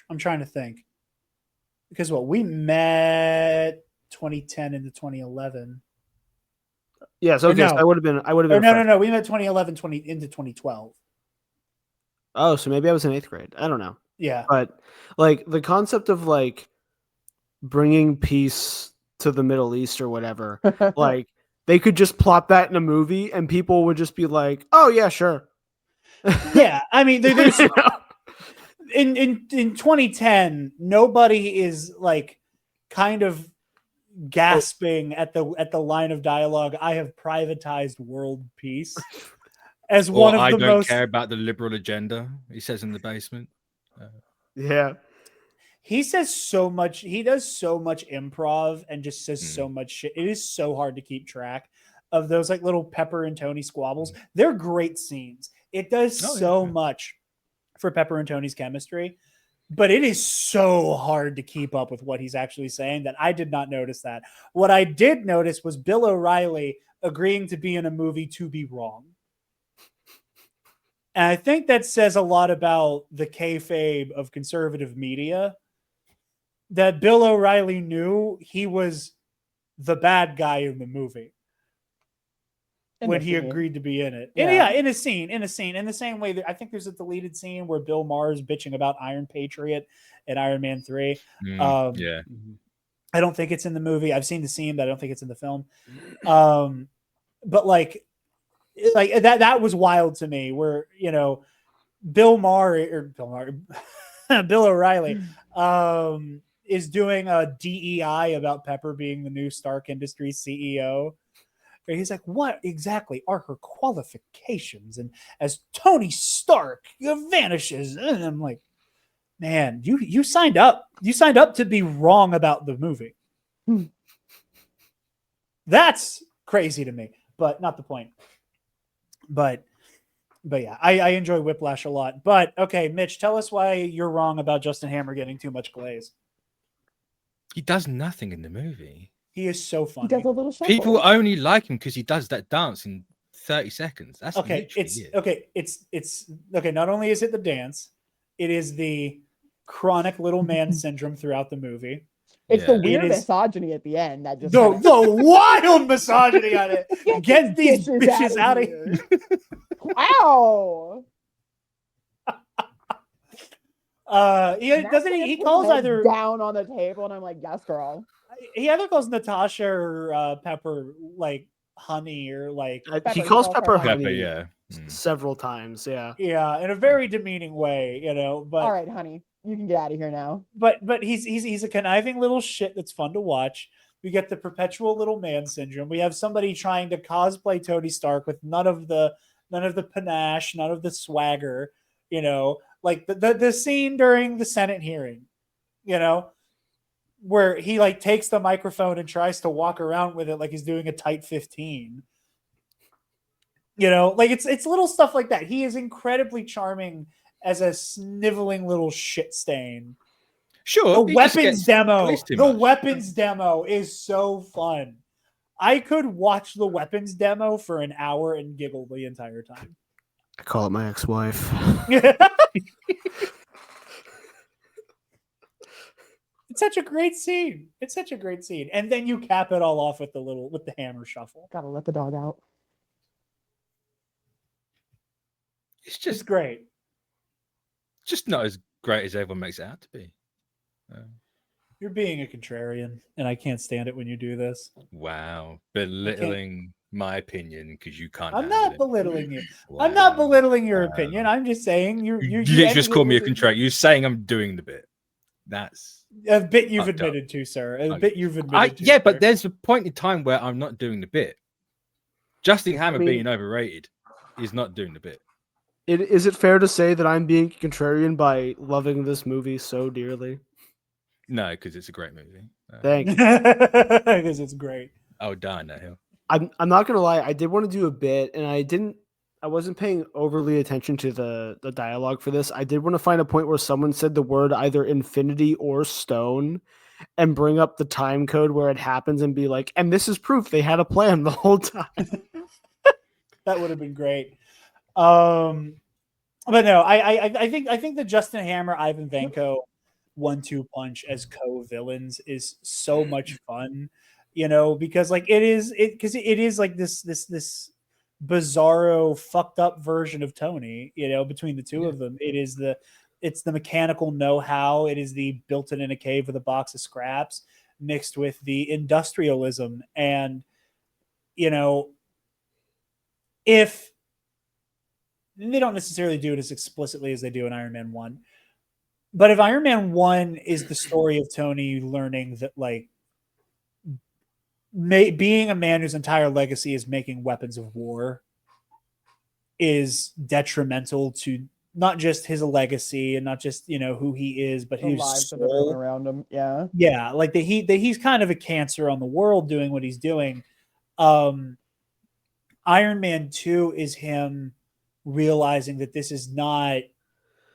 I'm trying to think. Because we met 2010 into 2011. Yes, okay. No. So I would have been. No. We met 2011 into 2012. Oh, so maybe I was in 8th grade. I don't know. Yeah. But like the concept of like bringing peace to the Middle East or whatever, like they could just plot that in a movie and people would just be like, "Oh yeah, sure." Yeah, I mean, there's in 2010, nobody is like kind of gasping at the line of dialogue, "I have privatized world peace," as one of I the don't most care about the liberal agenda, he says in the basement. Yeah. He says so much. He does so much improv and just says so much shit. It is so hard to keep track of those like little Pepper and Tony squabbles. They're great scenes. It does much for Pepper and Tony's chemistry. but it is so hard to keep up with what he's actually saying that I did not notice that. What I did notice was Bill O'Reilly agreeing to be in a movie to be wrong. And I think that says a lot about the kayfabe of conservative media, that Bill O'Reilly knew he was the bad guy in the movie when he agreed to be in it. Yeah. In a scene. In the same way that I think there's a deleted scene where Bill Maher is bitching about Iron Patriot in Iron Man 3. Yeah. I don't think it's in the movie. I've seen the scene, but I don't think it's in the film. But like that was wild to me, where, you know, Bill O'Reilly is doing a DEI about Pepper being the new Stark Industries CEO. And he's like, what exactly are her qualifications? And as Tony Stark vanishes, and I'm like, man, you signed up. You signed up to be wrong about the movie. That's crazy to me, but not the point. But yeah, I enjoy Whiplash a lot. But okay, Mitch, tell us why you're wrong about Justin Hammer getting too much glaze. He does nothing in the movie. He is so funny. He does a little shuffle. People only like him because he does that dance in 30 seconds. That's okay. It's okay. Not only is it the dance, it is the chronic little man syndrome throughout the movie. It's the Yeah. weird It is- misogyny at the end that just The wild misogyny on it. Get these bitches out of here. here. Wow. He calls either down on the table, and I'm like, yes, girl. he either calls Natasha or Pepper like honey, or like He calls Pepper Pepper, honey yeah. several times. Yeah. in a very demeaning way, you know. But All right, honey, you can get out of here now. but he's a conniving little shit that's fun to watch. We get the perpetual little man syndrome. We have somebody trying to cosplay Tony Stark with none of the panache, none of the swagger, you know, like the scene during the Senate hearing, you know, where he like takes the microphone and tries to walk around with it like he's doing a tight 15. You know, like it's little stuff like that. He is incredibly charming as a sniveling little shit stain. Sure. The he just weapons gets demo. glazed too The much. weapons demo is so fun. I could watch the weapons demo for an hour and giggle the entire time. I call it my ex-wife. It's such a great scene. It's such a great scene. And then you cap it all off with the hammer shuffle. Gotta let the dog out. It's It's great. just not as great as everyone makes it out to be. You're being a contrarian, and I can't stand it when you do this. Wow. Belittling my opinion because you can't. I'm handle not it. belittling you. Wow. I'm not belittling your opinion. I'm just saying you You just called me a contract. You're saying I'm doing the bit. That's a bit you've fucked up. admitted to, sir. A bit you've admitted to. yeah, sir. but there's a point in time where I'm not doing the bit. Justin Hammer mean- being overrated is not doing the bit. Is it fair to say that I'm being contrarian by loving this movie so dearly? No, because it's a great movie. Thank you. Because it's great. I would die on that hill. I'm not gonna lie, I did want to do a bit, and I wasn't paying overly attention to the dialogue for this. I did want to find a point where someone said the word either infinity or stone and bring up the time code where it happens and be like, and this is proof they had a plan the whole time. That would have been great. But no, I think the Justin Hammer Ivan Vanko 1-2 punch as co-villains is so much fun, you know, because like it is like this bizarro fucked up version of Tony, you know, between the two of them. It's the mechanical know-how, it is the built it in a cave with a box of scraps mixed with the industrialism. And you know, if they don't necessarily do it as explicitly as they do in Iron Man 1, but if Iron Man 1 is the story of Tony learning that like being a man whose entire legacy is making weapons of war is detrimental to not just his legacy and not just, you know, who he is, but The his lives that are soul around him. Yeah. Yeah, like that he's kind of a cancer on the world doing what he's doing. Iron Man 2 is him realizing that this is not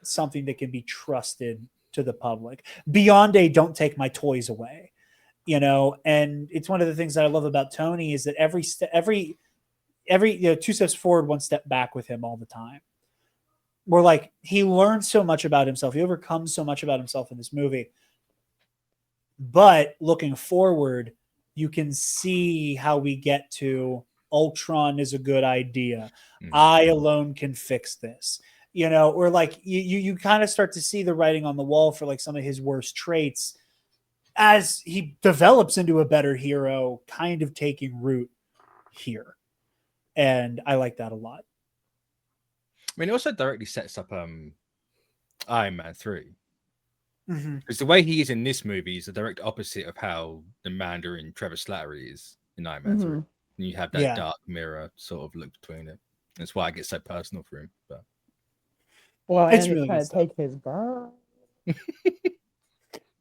something that can be trusted to the public beyond a don't take my toys away, you know. And it's one of the things that I love about Tony is that every you know, 2 steps forward, 1 step back with him all the time. We're like, he learns so much about himself. He overcomes so much about himself in this movie. But looking forward, you can see how we get to Ultron is a good idea. I alone can fix this. You know, or like you kind of start to see the writing on the wall for like some of his worst traits as he develops into a better hero, kind of taking root here. And I like that a lot. I mean, it also directly sets up Iron Man 3. Mm-hmm. Because the way he is in this movie is the direct opposite of how the Mandarin Travis Slattery is in Iron Man 3. And you have that dark mirror sort of look between it. That's why I get so personal for him. But Well, It's and really trying good to take his girl.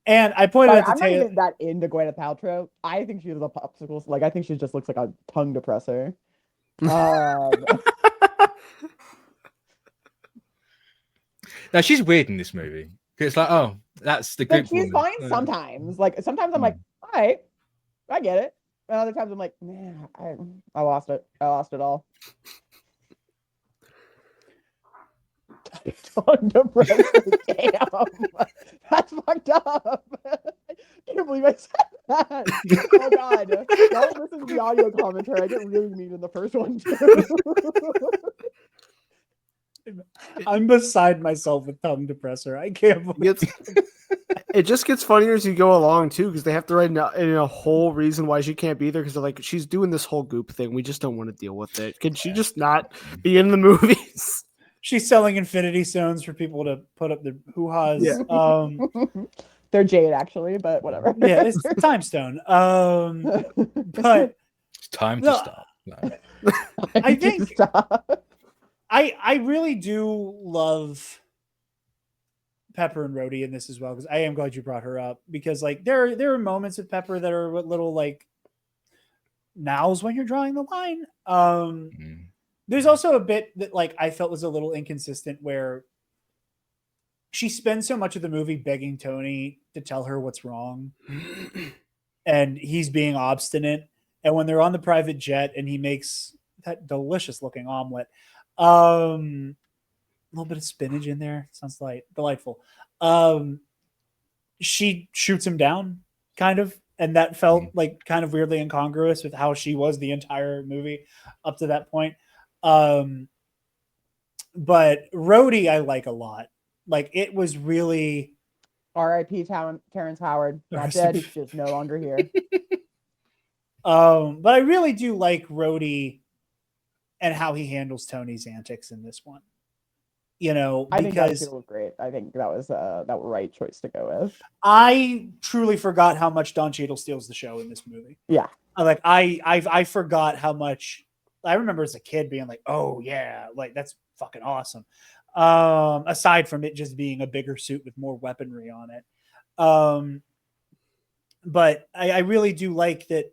And I pointed out to I'm not Taylor. even that into Gwyneth Paltrow. I think she's a popsicle. Like, I think she just looks like a tongue depressor. now she's weird in this movie. It's like, oh, that's the But good she's woman. fine sometimes. Like, sometimes I'm like, all right, I get it. And other times I'm like, man, I lost it. I lost it all. Tongue depressor, damn. That's fucked up. I can't believe I said that. Oh god. Don't listen to the audio commentary. I get really mean in the first one too. I'm beside myself with tongue depressor. I can't believe It just gets funnier as you go along too, because they have to write in a whole reason why she can't be there. Because they're like, she's doing this whole goop thing. We just don't want to deal with it. Can she just not be in the movies? she's selling Infinity Stones for people to put up their hoo-has. Yeah. They're jade actually, but whatever. Yeah, it's time stone. But It's time to No. stop. No. I think I really do love Pepper and Rhodey in this as well, because I am glad you brought her up, because like there are moments with Pepper that are little like now's when you're drawing the line. There's also a bit that like I felt was a little inconsistent where she spends so much of the movie begging Tony to tell her what's wrong, and he's being obstinate. And when they're on the private jet and he makes that delicious looking omelet, a little bit of spinach in there, sounds like delightful. She shoots him down, kind of, and that felt like kind of weirdly incongruous with how she was the entire movie up to that point. But Rhodey I like a lot. Like, it was really R.I.P. Terrence Howard. Not dead. He's just no longer here. But I really do like Rhodey and how he handles Tony's antics in this one. You know, I think Don because Cheadle was great. I think that was the right choice to go with. I truly forgot how much Don Cheadle steals the show in this movie. Yeah. I forgot how much. I remember as a kid being like, oh yeah, like that's fucking awesome. Aside from it just being a bigger suit with more weaponry on it. But I really do like that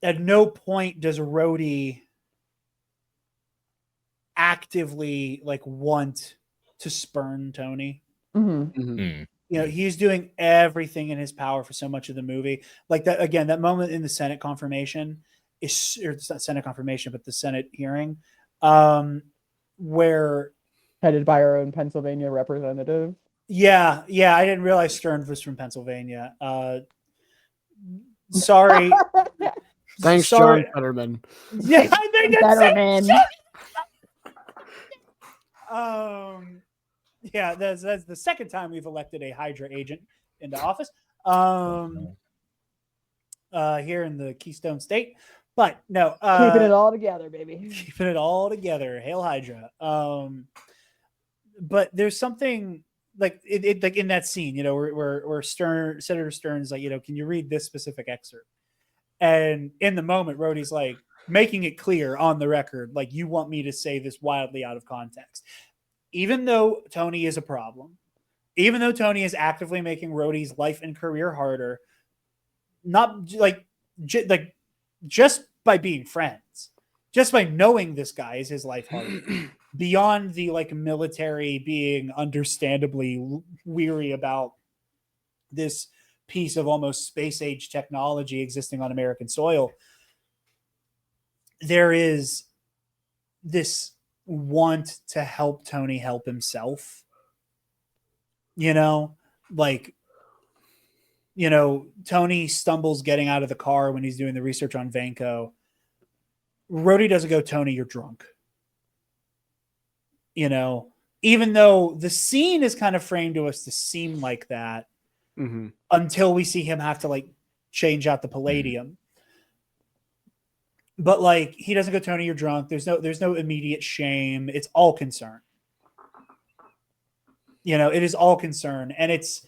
at no point does Rhodey actively like want to spurn Tony. You know, he's doing everything in his power for so much of the movie. Like that, again, that moment in the Senate confirmation is, or it's not Senate confirmation, but the Senate hearing, where Headed by our own Pennsylvania representative. yeah, I didn't realize Stern was from Pennsylvania. Sorry. Thanks, Sorry. John Fetterman. Yeah, I think Fetterman. Yeah, that's the second time we've elected a Hydra agent into office. Here in the Keystone State. But no, Keeping it all together, baby. keeping it all together. Hail Hydra. But there's something like it like in that scene, you know, where Senator Stern is like, you know, can you read this specific excerpt? And in the moment, Rhodey's like making it clear on the record, like, you want me to say this wildly out of context. Even though Tony is a problem, even though Tony is actively making Rhodey's life and career harder, not like just by being friends, just by knowing this guy is his life harder, beyond the like military being understandably weary about this piece of almost space age technology existing on American soil, there is this want to help Tony help himself. You know, like, you know, Tony stumbles getting out of the car when he's doing the research on Vanko. Rhodey doesn't go, Tony, you're drunk. You know, even though the scene is kind of framed to us to seem like that, until we see him have to like change out the palladium. But like, he doesn't go, Tony, you're drunk. There's no immediate shame. It's all concern. You know, it is all concern, and it's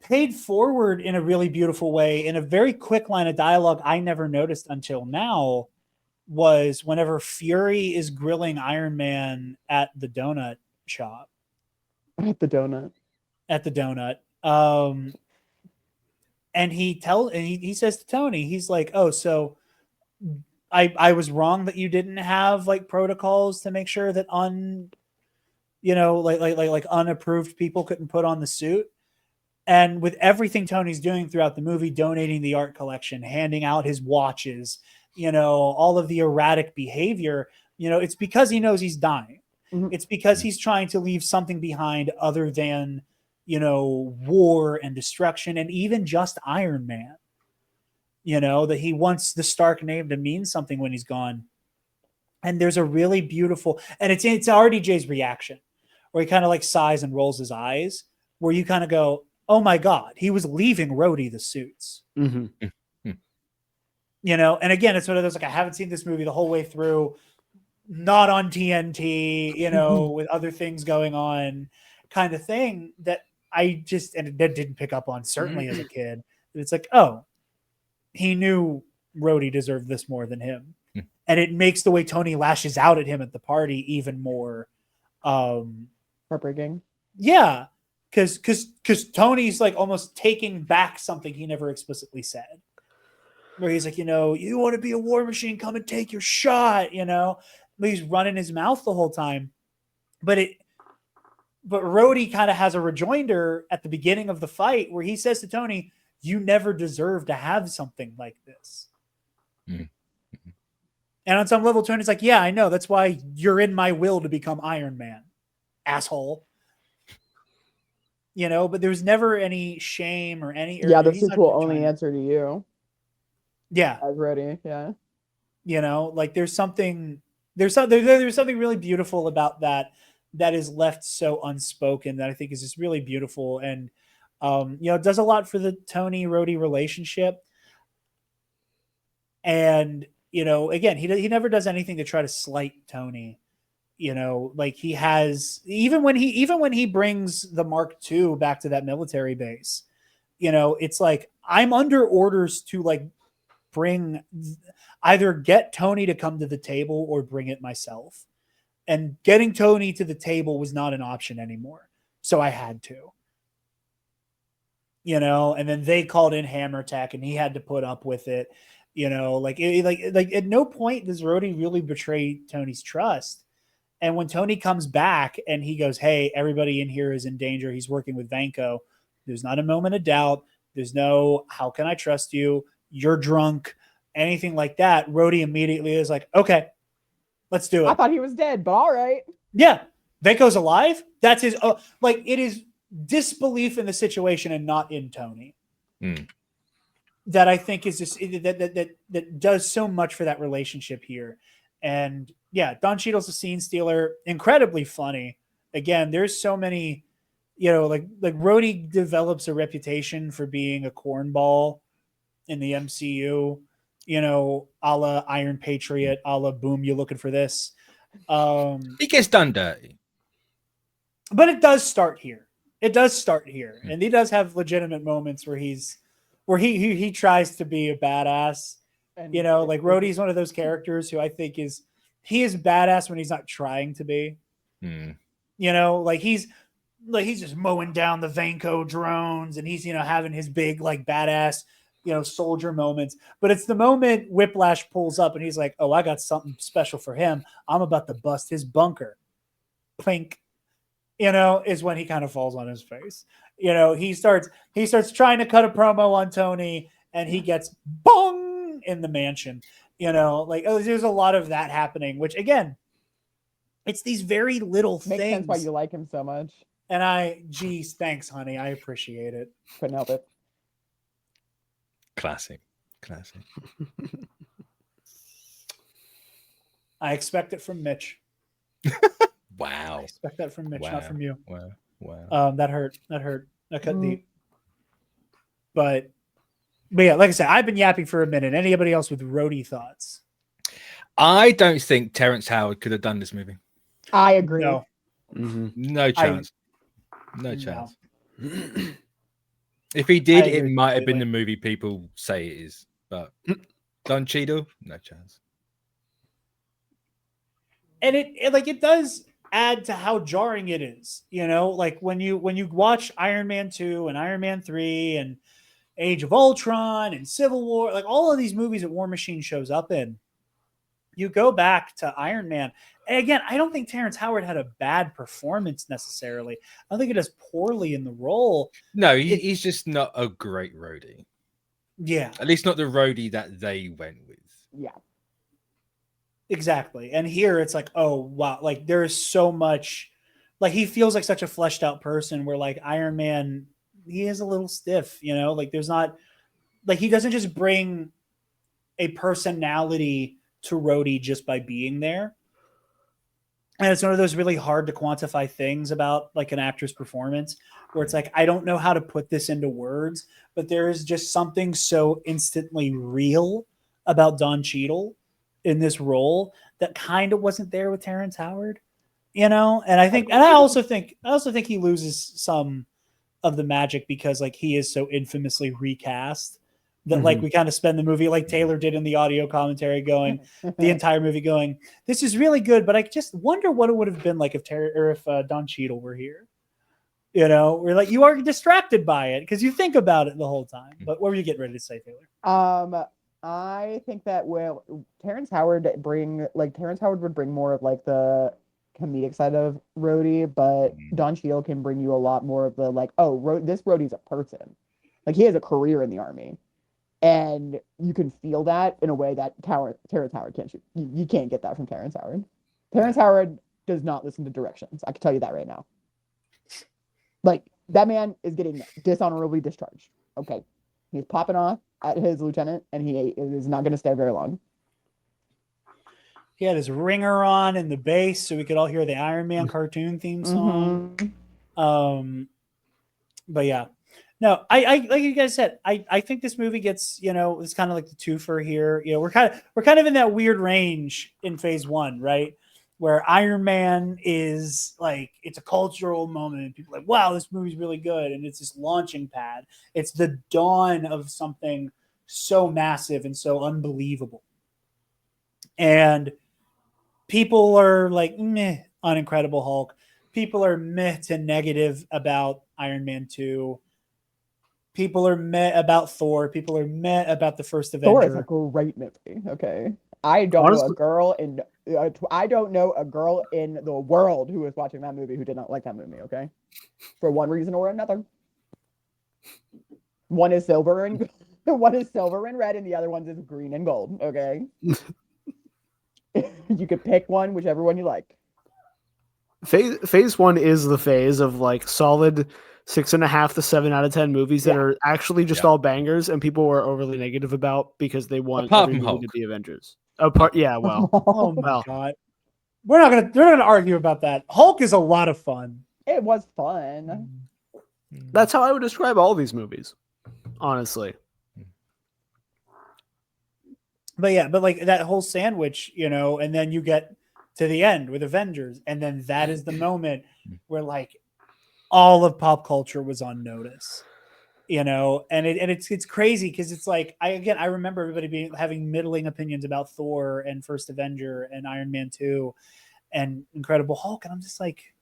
paid forward in a really beautiful way. In a very quick line of dialogue I never noticed until now was whenever Fury is grilling Iron Man at the donut shop. At the donut. And he says to Tony, he's like, oh, so I was wrong that you didn't have like protocols to make sure that unapproved people couldn't put on the suit. And with everything Tony's doing throughout the movie, donating the art collection, handing out his watches, you know, all of the erratic behavior, you know, it's because he knows he's dying. It's because he's trying to leave something behind other than, you know, war and destruction, and even just Iron Man. You know, that he wants the Stark name to mean something when he's gone. And there's a really beautiful, and it's RDJ's reaction, where he kind of like sighs and rolls his eyes, where you kind of go, oh my God, he was leaving Rhodey the suits. You know, and again, it's one of those, like, I haven't seen this movie the whole way through, not on TNT, you know, with other things going on, kind of thing that I just, and that didn't pick up on, certainly as a kid. It's like, oh, he knew Rhodey deserved this more than him. And it makes the way Tony lashes out at him at the party even more heartbreaking. Yeah. Because Tony's like almost taking back something he never explicitly said. Where he's like, you know, you want to be a war machine, come and take your shot, you know. But he's running his mouth the whole time. But Rhodey kind of has a rejoinder at the beginning of the fight where he says to Tony, you never deserve to have something like this. And on some level, Tony's like, yeah, I know. That's why you're in my will to become Iron Man, asshole. You know, but there's never any shame or any. Yeah, the suits will only answer to you. Yeah. As Rhodey, yeah. You know, like there's something really beautiful about that is left so unspoken that I think is just really beautiful. And, you know, it does a lot for the Tony Rhodey relationship. And, you know, again, he never does anything to try to slight Tony. You know, like he has, even when he brings the Mark II back to that military base, you know, it's like, I'm under orders to like either get Tony to come to the table or bring it myself. And getting Tony to the table was not an option anymore. So I had to. You know, and then they called in Hammer Tech and he had to put up with it. You know, like at no point does Rhodey really betray Tony's trust. And when Tony comes back and he goes, hey, everybody in here is in danger. He's working with Vanko. There's not a moment of doubt. There's no, how can I trust you? You're drunk, anything like that. Rhodey immediately is like, okay, let's do it. I thought he was dead, but all right. Yeah. Vanko's alive. That's his, like, it is disbelief in the situation and not in Tony. That I think is just, that does so much for that relationship here. And yeah, Don Cheadle's a scene stealer, incredibly funny. Again, there's so many, you know, like Rhodey develops a reputation for being a cornball in the MCU, you know, a la Iron Patriot, a la Boom, you looking for this. He gets done dirty. But it does start here. And he does have legitimate moments where he tries to be a badass. And, you know, like Rhodey's one of those characters who I think is badass when he's not trying to be. You know, like he's just mowing down the Vanko drones and he's, you know, having his big like badass, you know, soldier moments. But it's the moment Whiplash pulls up and he's like, oh, I got something special for him. I'm about to bust his bunker. Plink. You know, is when he kind of falls on his face. You know, he starts trying to cut a promo on Tony, and he gets bong in the mansion. You know, like there's a lot of that happening, which again, it's these very little Makes things. sense why you like him so much. And geez, thanks, honey. I appreciate it. Couldn't help it. Classic. I expect it from Mitch. Wow. I expect that from Mitch, not from you. Wow. That hurt. That cut deep. But yeah, like I said, I've been yapping for a minute. Anybody else with roadie thoughts? I don't think Terrence Howard could have done this movie. I agree. No. No chance. No chance. No. If he did, I it agree might have been completely. the movie people say it is. But Don Cheadle, no chance. And it does add to how jarring it is. You know, like when you watch Iron Man 2 and Iron Man 3 and Age of Ultron and Civil War, like all of these movies that War Machine shows up in, you go back to Iron Man. And again, I don't think Terrence Howard had a bad performance necessarily. I don't think he does poorly in the role. No, he's just not a great roadie. Yeah, At least not the roadie that they went with. Yeah. exactly. And here it's like, oh, wow. Like there is so much, like he feels like such a fleshed out person where like Iron Man, he is a little stiff, you know, like there's not, like he doesn't just bring a personality to Rhodey just by being there. And it's one of those really hard to quantify things about like an actor's performance where it's like, I don't know how to put this into words, but there is just something so instantly real about Don Cheadle in this role that kind of wasn't there with Terrence Howard, you know? And I also think he loses some of the magic because like he is so infamously recast that like we kind of spend the movie like Taylor did in the audio commentary going the entire movie going, this is really good, but I just wonder what it would have been like if Don Cheadle were here. You know, we're like, you are distracted by it because you think about it the whole time. But what were you getting ready to say, Taylor? I think that Terrence Howard would bring more of like the comedic side of Rhodey, but Don Cheadle can bring you a lot more of the like, this Rhodey's a person. Like he has a career in the army. And you can feel that in a way that Terrence Howard can't shoot. You can't get that from Terrence Howard. Terrence Howard does not listen to directions. I can tell you that right now. Like, that man is getting dishonorably discharged. Okay. He's popping off at his lieutenant, and he is not going to stay very long. He had his ringer on in the bass so we could all hear the Iron Man cartoon theme song. But yeah. No, I like you guys said, I think this movie gets, you know, it's kind of like the twofer here. You know, we're kind of in that weird range in phase one, right? Where Iron Man is like, it's a cultural moment and people are like, wow, this movie's really good. And it's this launching pad. It's the dawn of something so massive and so unbelievable. And people are like, meh on Incredible Hulk. People are meh to negative about Iron Man 2. People are meh about Thor. People are meh about the first Avenger. Thor is a great movie. Okay, I don't know a girl in the world who was watching that movie who did not like that movie. Okay, for one reason or another. One is silver and red, and the other one is green and gold. Okay, you could pick one, whichever one you like. Phase one is the phase of like solid 6.5 to 7 out of 10 movies that are actually just all bangers, and people were overly negative about because they want every movie to be Avengers. Oh my God, we're not gonna argue about that. Hulk is a lot of fun. It was fun. That's how I would describe all these movies, honestly. But yeah, but like that whole sandwich, you know, and then you get to the end with Avengers, and then that is the moment where like all of pop culture was on notice, you know, and it's crazy because it's like I remember everybody having middling opinions about Thor and First Avenger and Iron Man 2 and Incredible Hulk, and I'm just like,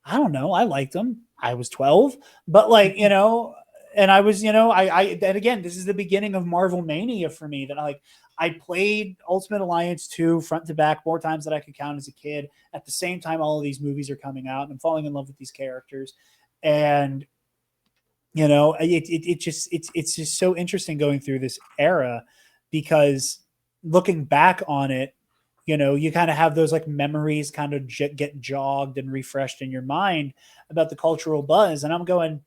I don't know, I liked them. I was 12, but like, you know, and I was, you know, and again, this is the beginning of Marvel mania for me that I played Ultimate Alliance 2 front to back more times than I could count as a kid. At the same time, all of these movies are coming out, and I'm falling in love with these characters. And You know, it's just so interesting going through this era, because looking back on it, you know, you kind of have those like memories kind of get jogged and refreshed in your mind about the cultural buzz. And I'm going,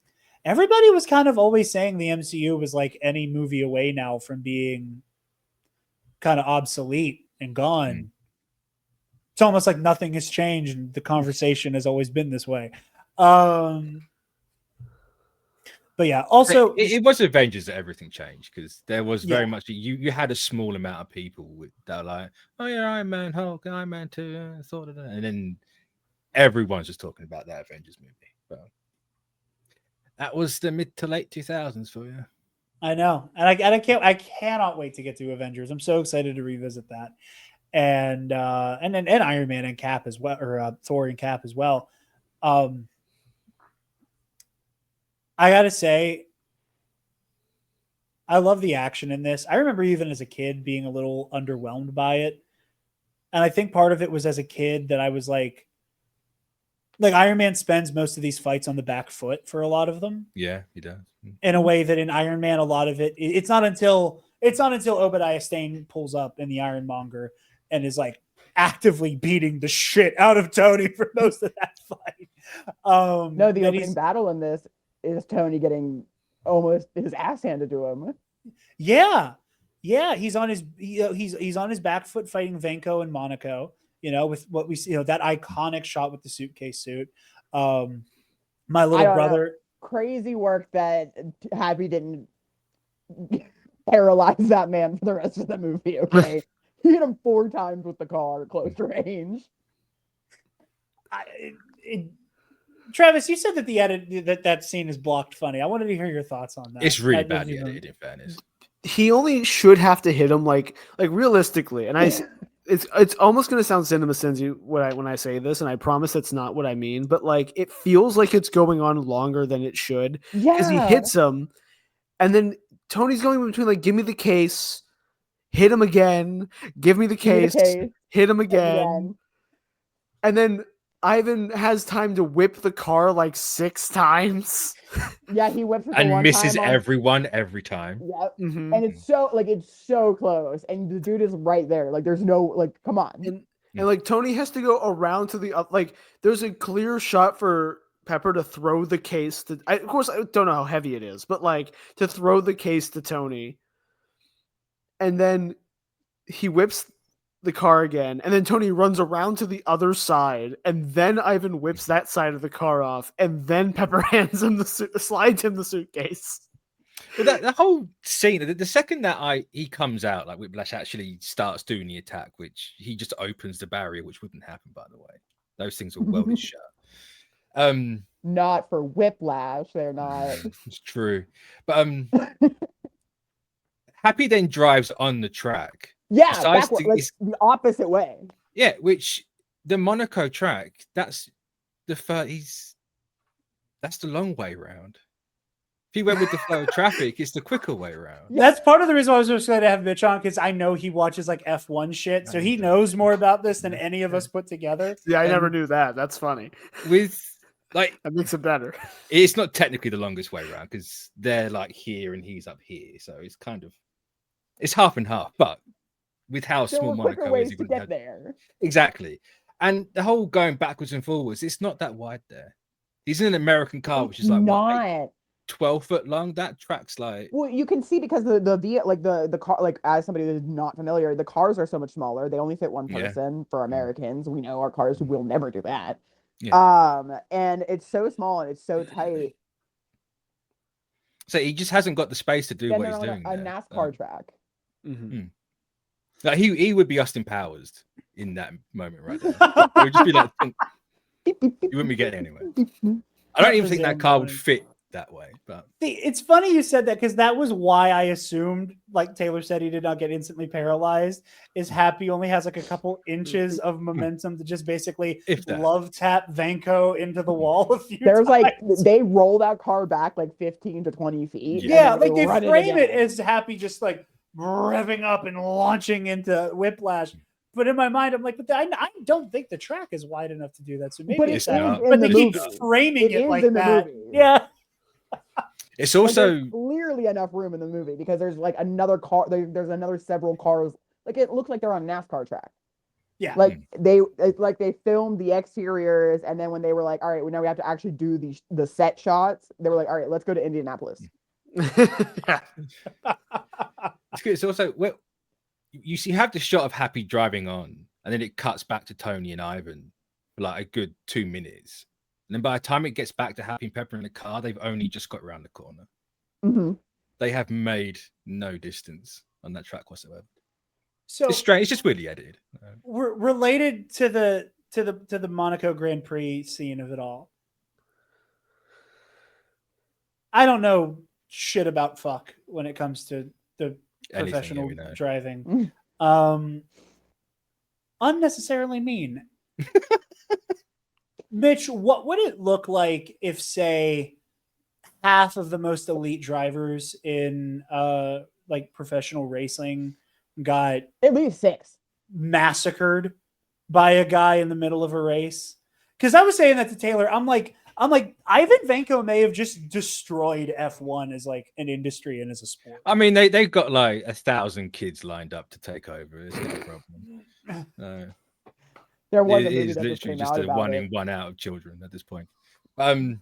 everybody was kind of always saying the MCU was like any movie away now from being kind of obsolete and gone. Mm. It's almost like nothing has changed, and the conversation has always been this way. But yeah, also it was Avengers that everything changed, because there was very Yeah. much you had a small amount of people that were like, oh yeah, Iron Man, Hulk, Iron Man 2, thought of that, and then everyone's just talking about that Avengers movie. But that was the mid to late 2000s for you. I know, and I cannot wait to get to Avengers. I'm so excited to revisit that, and then Iron Man and Cap as well, or Thor and Cap as well. I gotta say, I love the action in this. I remember even as a kid being a little underwhelmed by it, and I think part of it was as a kid that I was like Iron Man spends most of these fights on the back foot for a lot of them. Yeah, he does. In a way that in Iron Man, a lot of it's not until Obadiah Stane pulls up in the Ironmonger and is like actively beating the shit out of Tony for most of that fight. No, the opening battle in this is Tony getting almost his ass handed to him. Yeah, he's on his back foot fighting Vanko and Monaco. You know, with what we see, you know, that iconic shot with the suitcase suit. My little brother. Crazy work that Happy didn't paralyze that man for the rest of the movie. Okay, he hit him 4 times with the car close range. Travis, you said that the edit that scene is blocked funny. I wanted to hear your thoughts on that. It's really badly edited, in fairness. He only should have to hit him like realistically, and it's almost going to sound cinema sins when I say this, and I promise that's not what I mean, but like it feels like it's going on longer than it should, because he hits him, and then Tony's going between like, give me the case, hit him again, give me the case, hit him again, and then Ivan has time to whip the car like 6 times. Yeah, he whips it and misses everyone every time. Yep. Mm-hmm. And it's so close, and the dude is right there. Like, there's no, like, come on. And like Tony has to go around to the like. There's a clear shot for Pepper to throw the case to. Of course, I don't know how heavy it is, but like to throw the case to Tony, and then he whips the car again, and then Tony runs around to the other side, and then Ivan whips that side of the car off, and then Pepper hands him slides him the suitcase. But the whole scene, the second that he comes out, like Whiplash actually starts doing the attack, which he just opens the barrier, which wouldn't happen, by the way. Those things are welded shut. Not for Whiplash, they're not. It's true, but Happy then drives on the track. Yeah, the opposite way. Yeah, which the Monaco track, that's the long way around. If he went with the flow of traffic, it's the quicker way around. That's part of the reason why I was just going to have Mitch on, because I know he watches like F1 shit, so he knows more about this than any of us put together. Yeah, I never knew that. That's funny. With like that makes it better. It's not technically the longest way around because they're like here and he's up here, so it's half and half, but with how small Monaco is, to get there. Exactly. And the whole going backwards and forwards, it's not that wide there. He's in an American car, which is like not 12 foot long. That track's like, well, you can see because the car, like, as somebody that's not familiar, the cars are so much smaller. They only fit one person. For Americans, we know our cars will never do that. And it's so small and it's so tight. So he just hasn't got the space to do what he's doing. A NASCAR track. Mm-hmm. Like he would be Austin Powers in that moment right there. It would just be like, you wouldn't be getting anywhere. I don't even think that car would fit that way. But it's funny you said that, because that was why I assumed, like Taylor said, he did not get instantly paralyzed. Is Happy only has like a couple inches of momentum to just basically love tap Vanko into the wall a few times. Like they roll that car back like 15 to 20 feet. Yeah, like they frame it as Happy just like revving up and launching into Whiplash. But in my mind, I'm like, but I don't think the track is wide enough to do that. So maybe it's that. But they keep framing it like that. Yeah. It's Like, also there's clearly enough room in the movie because there's like another car. There's another several cars. Like it looks like they're on a NASCAR track. Yeah. Like they filmed the exteriors, and then when they were like, all right, well, now we have to actually do the set shots. They were like, all right, let's go to Indianapolis. Yeah. it's good. It's also well, you have the shot of Happy driving on, and then it cuts back to Tony and Ivan for like a good 2 minutes. And then by the time it gets back to Happy and Pepper in the car, they've only just got around the corner. Mm-hmm. They have made no distance on that track whatsoever. So It's strange. It's just weirdly edited. we're related to the Monaco Grand Prix scene of it all. I don't know shit about fuck when it comes to the Anything, professional we know. driving. Unnecessarily mean. Mitch, what would it look like if, say, half of the most elite drivers in like professional racing got At least 6. massacred by a guy in the middle of a race? Because I was saying that to Taylor. I'm like, Ivan Vanko may have just destroyed F1 as like an industry and as a sport. I mean, they've got like 1,000 kids lined up to take over. It's not a problem. There was a It movie is that just literally came just out a about one it. in, one out of children at this point. I mean,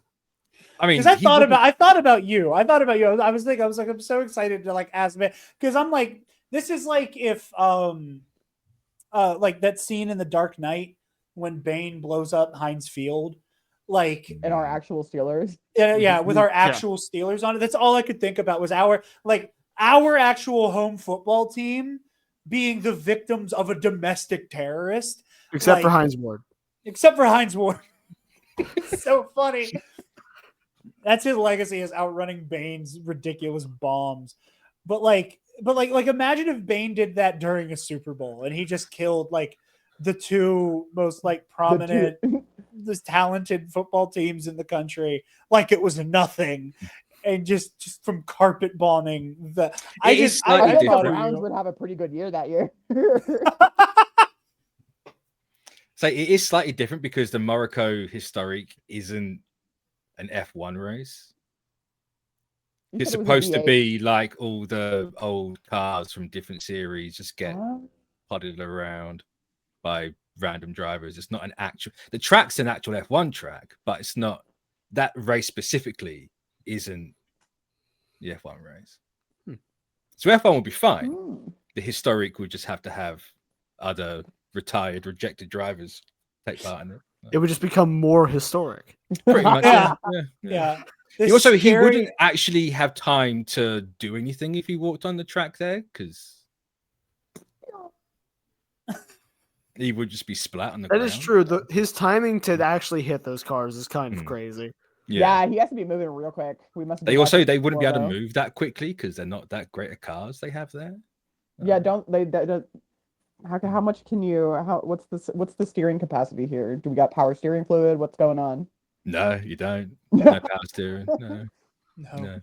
Because I thought about you. I was like, I'm so excited to like ask me because I'm like, this is like if like that scene in The Dark Knight when Bane blows up Heinz Field, like And our actual Steelers. yeah, with our actual Steelers on it. That's all I could think about was our actual home football team being the victims of a domestic terrorist. Except for Like, Heinz Ward. Except for Heinz Ward. It's so funny. That's his legacy, is outrunning Bane's ridiculous bombs. But imagine if Bane did that during a Super Bowl and he just killed like the two most like prominent, most talented football teams in the country, like it was nothing, and just from carpet bombing the. I It is just I I slightly think the thought of Browns you. would have a pretty good year that year. So it is slightly different because the Morocco Historic isn't an F1 race. It's supposed to be like all the old cars from different series just get potted around by random drivers. It's not an actual. The track's an actual F1 track, but it's not. That race specifically isn't the F1 race. So F1 will be fine. The historic would just have to have other retired, rejected drivers take part in it. It would just become more historic. Pretty much. Yeah. He wouldn't actually have time to do anything if he walked on the track there, because he would just be splat on the ground. That is true. His timing to actually hit those cars is kind of crazy. Yeah, he has to be moving real quick. We must. They wouldn't be able to move that quickly because they're not that great of cars they have there. Yeah, how much can you? What's the steering capacity here? Do we got power steering fluid? What's going on? No, you don't. No power steering. No,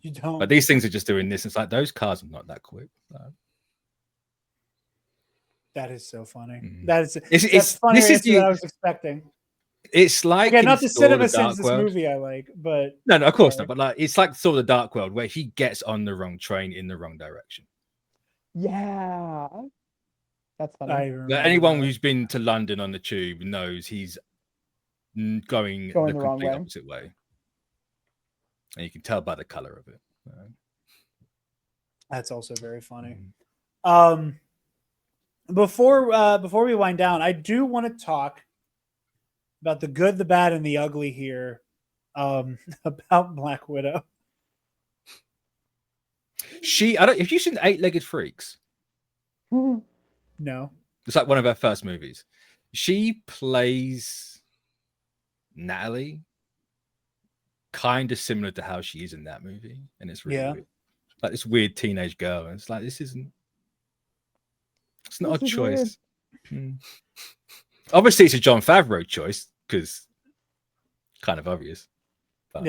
you don't. But these things are just doing this. It's like those cars are not that quick. That is so funny. Mm. That's It's funny. This is what I was expecting. It's like not the cinema Dark sense this World. movie I like, but no, of course not. But like, it's like Saw the Dark World, where he gets on the wrong train in the wrong direction. Yeah, that's funny. Anyone who's been to London on the tube knows he's going the complete opposite way, and you can tell by the color of it. That's also very funny. Before we wind down, I do want to talk about the good, the bad, and the ugly here. About Black Widow. Have you seen 8-Legged Freaks? No. It's like one of her first movies. She plays Natalie kind of similar to how she is in that movie, and it's really weird. Like this weird teenage girl, and it's like it's not a choice. Obviously it's a Jon Favreau choice because kind of obvious, but...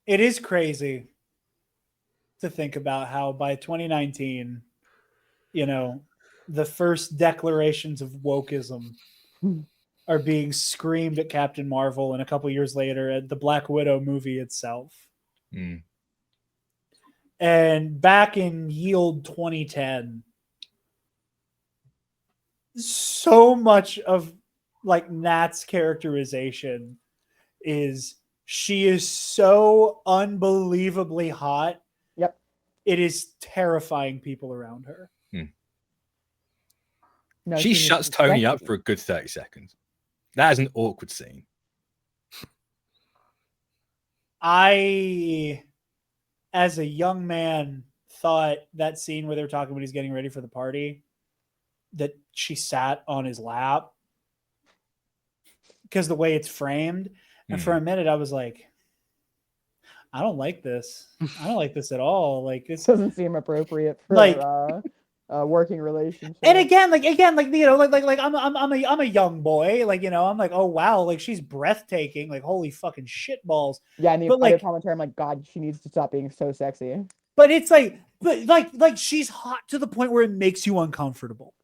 It is crazy to think about how by 2019, the first declarations of wokeism are being screamed at Captain Marvel, and a couple years later at the Black Widow movie itself. Mm. And back in Yield 2010, so much of like Nat's characterization is she is so unbelievably hot. Yep. It is terrifying people around her. No, She needs shuts to be Tony up sexy. for a good 30 seconds. That is an awkward scene. I, as a young man, thought that scene where they were talking when he's getting ready for the party, that she sat on his lap because the way it's framed. And for a minute, I was like, I don't like this. I don't like this at all. Like this Doesn't seem appropriate for Like- a working relationship. And again, like you know, like I'm a young boy. Like, you know, I'm like, oh wow, like she's breathtaking. Like holy fucking shit balls. yeah, and the but, other like- commentary, I'm like, God, she needs to stop being so sexy. But it's like, but she's hot to the point where it makes you uncomfortable.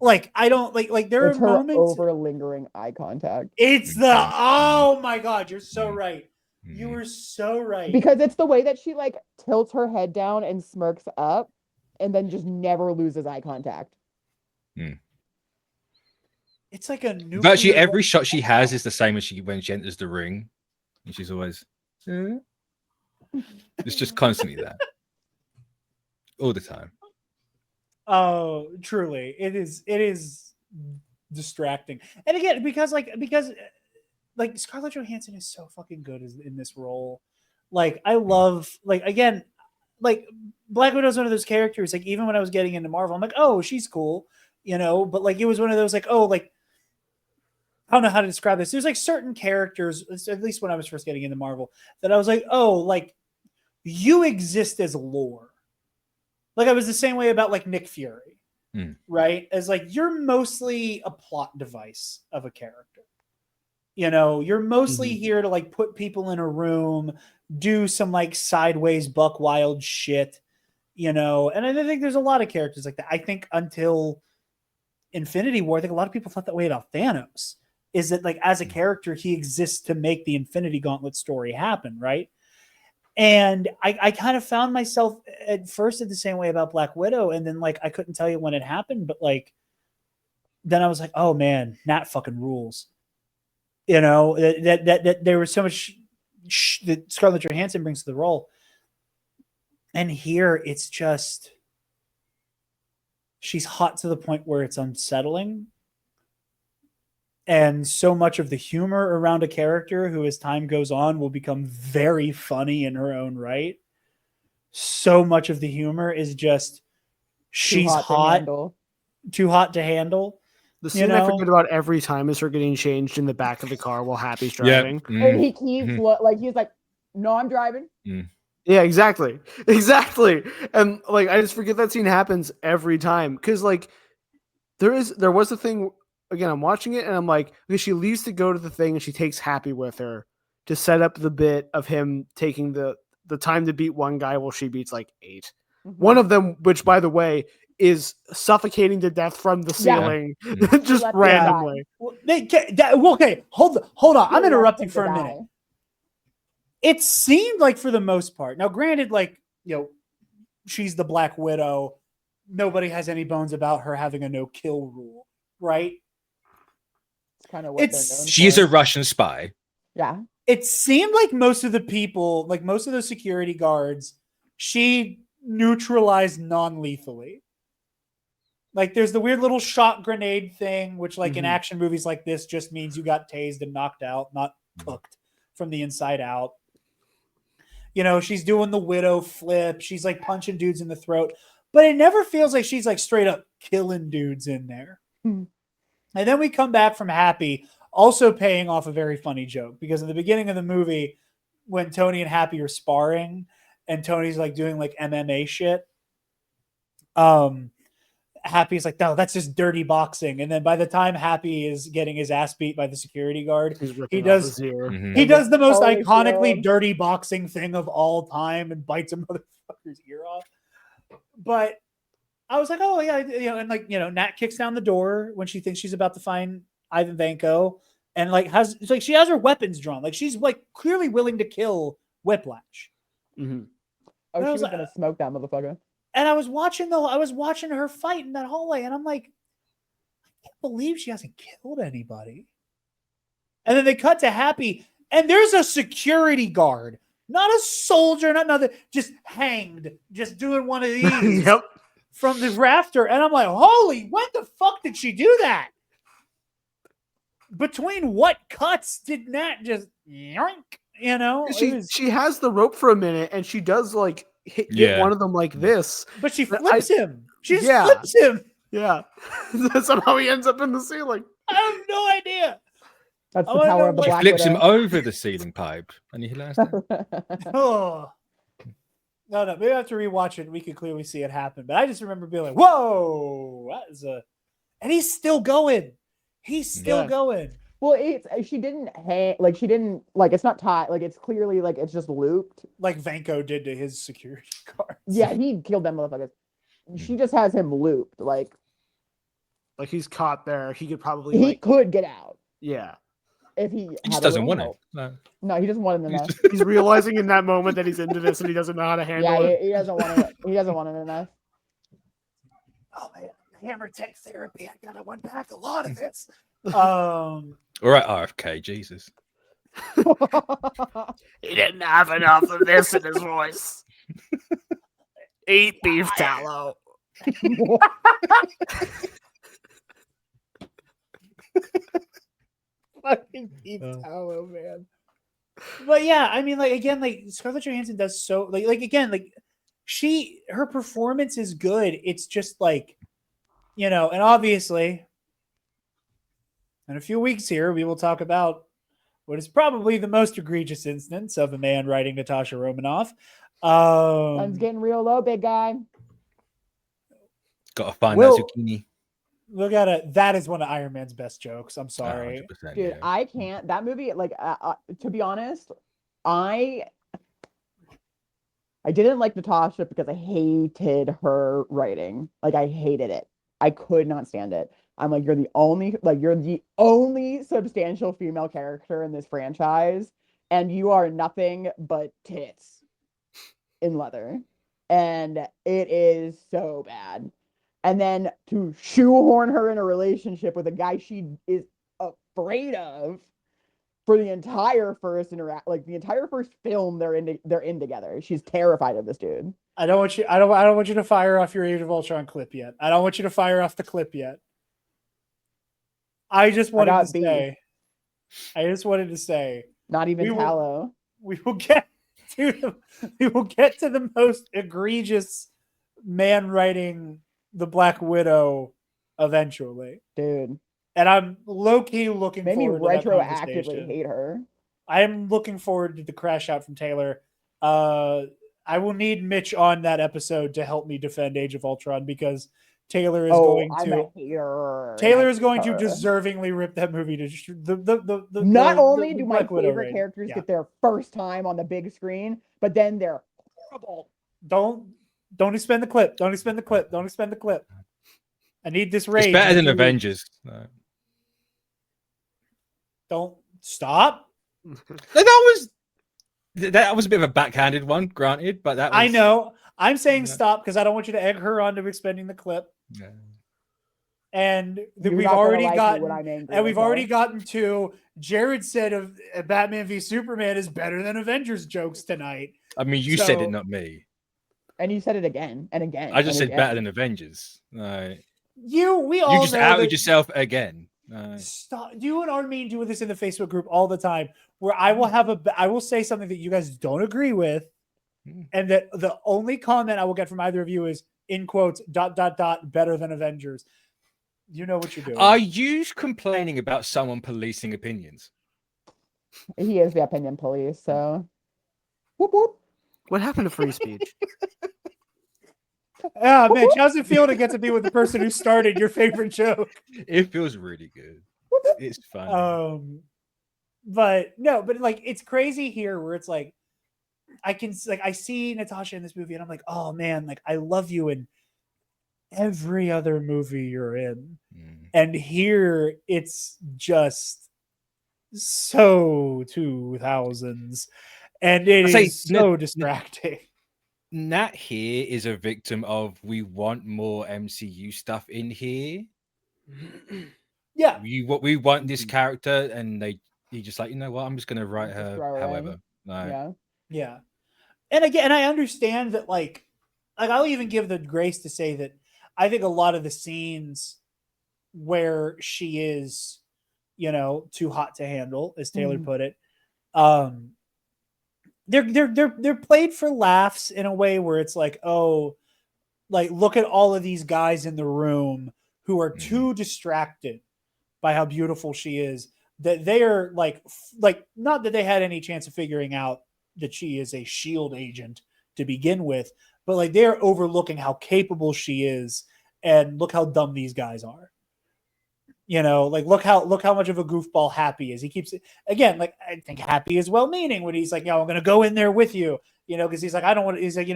Like I don't like there It's are her moments. over lingering eye contact. It's the oh my god, you're so right. You Mhm. were so right. Because it's the way that she like tilts her head down and smirks up and then just never loses eye contact. It's like a nuclear Virtually every shot she has is the same as when she enters the ring. And she's always, it's just constantly that. All the time. Oh, truly, it is distracting. And again, because Scarlett Johansson is so fucking good in this role. Like I love, like again, like Black Widow's one of those characters. Like even when I was getting into Marvel, I'm like, oh, she's cool, you know. But like it was one of those like, oh, like I don't know how to describe this. There's like certain characters, at least when I was first getting into Marvel, that I was like, oh, like you exist as lore. Like I was the same way about like Nick Fury, right? As like you're mostly a plot device of a character. You know, you're mostly here to like put people in a room, do some like sideways buck wild shit, you know. And I think there's a lot of characters like that. I think until Infinity War, I think a lot of people thought that way about Thanos. Is that like as a character, he exists to make the Infinity Gauntlet story happen, right? And I kind of found myself at first in the same way about Black Widow, and then like I couldn't tell you when it happened, but like then I was like, oh man, Nat fucking rules. You know, that there was so much that Scarlett Johansson brings to the role. And here it's just she's hot to the point where it's unsettling. And so much of the humor around a character who, as time goes on, will become very funny in her own right. So much of the humor is just she's too hot to handle. The scene I forget about every time is her getting changed in the back of the car while Happy's driving. And he keeps like he's like, no, I'm driving. Yeah, exactly. And like I just forget that scene happens every time because like there was a thing. Again, I'm watching it and I'm like, okay, she leaves to go to the thing and she takes Happy with her to set up the bit of him taking the time to beat one guy while she beats like 8. One of them, which by the way, is suffocating to death from the ceiling, just randomly. Okay, hold on. I'm interrupting for a minute. It seemed like for the most part, now granted, like, you know, she's the Black Widow. Nobody has any bones about her having a no-kill rule, right? It's kind of what they're known She is for. a Russian spy. Yeah. It seemed like most of the people, like most of those security guards, she neutralized non-lethally. Like there's the weird little shot grenade thing, which like in action movies like this just means you got tased and knocked out, not cooked from the inside out. You know, she's doing the widow flip. She's like punching dudes in the throat, but it never feels like she's like straight up killing dudes in there. And then we come back from Happy also paying off a very funny joke because in the beginning of the movie, when Tony and Happy are sparring and Tony's like doing like MMA shit, Happy's like, no, that's just dirty boxing. And then by the time Happy is getting his ass beat by the security guard, he does the most iconically dirty boxing thing of all time and bites a motherfucker's ear off. But I was like, oh yeah, you know, and like, you know, Nat kicks down the door when she thinks she's about to find Ivan Vanko, and like she has her weapons drawn. Like she's like clearly willing to kill Whiplash. Mm-hmm. Oh, she I was was gonna smoke that motherfucker. And I was watching her fight in that hallway, and I'm like, I can't believe she hasn't killed anybody. And then they cut to Happy, and there's a security guard, not a soldier, not nothing, just hanged, just doing one of these Yep. from the rafter. And I'm like, holy, when the fuck did she do that? Between what cuts did Nat just yoink? You know, She has the rope for a minute, and she does like hit one of them like this. But she flips him. She just Yeah. flips him. Yeah. Somehow he ends up in the ceiling. I have no idea. That's I the wanna power know of the what- Black Flips him Widow. over the ceiling pipe, and he lands down. Oh. No, maybe I have to rewatch it and we can clearly see it happen. But I just remember being like, whoa, that is and he's still going. He's still going. Well, she didn't hang, like she didn't like it's not tied, like it's clearly like it's just looped. Like Vanko did to his security guards. Yeah, he killed them motherfuckers. She just has him looped. Like he's caught there. He could probably he could get out yeah. if he. He just doesn't want it. No, he doesn't want it enough. He's realizing in that moment that he's into this and he doesn't know how to handle Yeah, it. he doesn't want it. He doesn't want it enough. Oh man, hammer tech therapy. I gotta unpack a lot of this. All right, RFK, Jesus. He didn't have enough of this in his voice. Eat beef tallow. Fucking deep tallow, man. But yeah, I mean, like again, like Scarlett Johansson does so like again, like her performance is good. It's just like, you know, and obviously in a few weeks here we will talk about what is probably the most egregious instance of a man writing Natasha Romanoff. Sun's getting real low, big guy. Gotta find that zucchini. Look at it. That is one of Iron Man's best jokes. I'm sorry. 100%, Dude, yeah. I can't. That movie, like, to be honest, I didn't like Natasha because I hated her writing. Like, I hated it. I could not stand it. I'm like, you're the only substantial female character in this franchise, and you are nothing but tits in leather, and it is so bad. And then to shoehorn her in a relationship with a guy she is afraid of for the entire first the entire first film they're in together. She's terrified of this dude. I don't want you to fire off your Age of Ultron clip yet. I don't want you to fire off the clip yet. I just wanted to say. Not even tallow. We will get to the most egregious man writing the Black Widow eventually, dude. And I'm low-key looking forward to that retroactively conversation. hate her. I am looking forward to the crash out from Taylor. I will need Mitch on that episode to help me defend Age of Ultron because Taylor is going to deservingly rip that movie to the Not only do my Black Widow favorite characters get their first time on the big screen, but then they're horrible. Don't expend the clip. Don't expend the clip. Don't expend the clip. I need this rage. It's better than Avengers. No. Don't stop. That was a bit of a backhanded one, granted, but that was... I know. I'm saying stop because I don't want you to egg her on to expending the clip. Yeah. And we've already gotten to Jared said of Batman v Superman is better than Avengers jokes tonight. I mean, you said it, not me. And you said it again and again. I just said better than Avengers. You just outed yourself again. Stop. You and Armin do this in the Facebook group all the time, where I will say something that you guys don't agree with, and that the only comment I will get from either of you is in quotes ... better than Avengers. You know what you're doing. Are you complaining about someone policing opinions? He is the opinion police, so whoop whoop. What happened to free speech? Ah, Mitch, how's it feel to get to be with the person who started your favorite joke? It feels really good. It's fun. But like it's crazy here where it's like I see Natasha in this movie and I'm like, oh man, like I love you, and every other movie you're in. Mm. And here it's just so 2000s and it I say is so distracting. Nat here is a victim of we want more MCU stuff in here. Yeah. We want this character, and he just like, you know what, I'm just gonna write Just her throw her in. however. Like, Yeah. Yeah. And again, I understand that like I'll even give the grace to say that I think a lot of the scenes where she is, too hot to handle, as Taylor Mhm. put it, they're played for laughs in a way where it's like, oh, like look at all of these guys in the room who are too distracted by how beautiful she is that they are like not that they had any chance of figuring out that she is a shield agent to begin with, but like they're overlooking how capable she is and look how dumb these guys are. Like look how much of a goofball Happy is. He keeps again, like I think Happy is well meaning when he's like, I'm gonna go in there with you, because he's like, I don't want. He's like,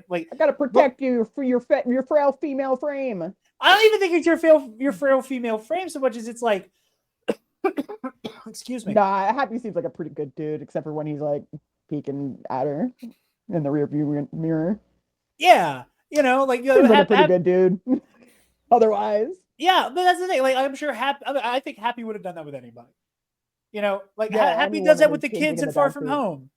like I gotta protect you for your frail female frame. I don't even think it's your frail female frame so much as it's like, excuse me. Nah, Happy seems like a pretty good dude, except for when he's like peeking at her in the rearview mirror. Yeah, like Seems like a pretty good dude. Otherwise, yeah, but that's the thing. Like I'm sure Happy. I think Happy would have done that with anybody. Like Yeah, Happy anyone does that who's with the thinking kids in in the Far From backseat. Home.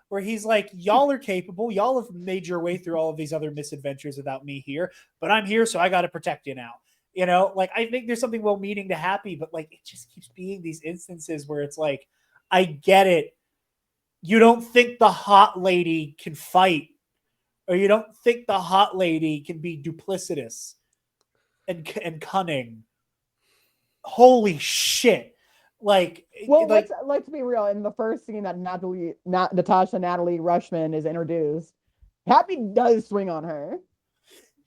Where he's like, y'all are capable. Y'all have made your way through all of these other misadventures without me here, but I'm here, so I got to protect you now. Like I think there's something well-meaning to Happy, but like it just keeps being these instances where it's like, I get it. You don't think the hot lady can fight, or you don't think the hot lady can be duplicitous and cunning. Holy shit! Like, well, like, let's be real. In the first scene that Natasha Natalie Rushman is introduced, Happy does swing on her.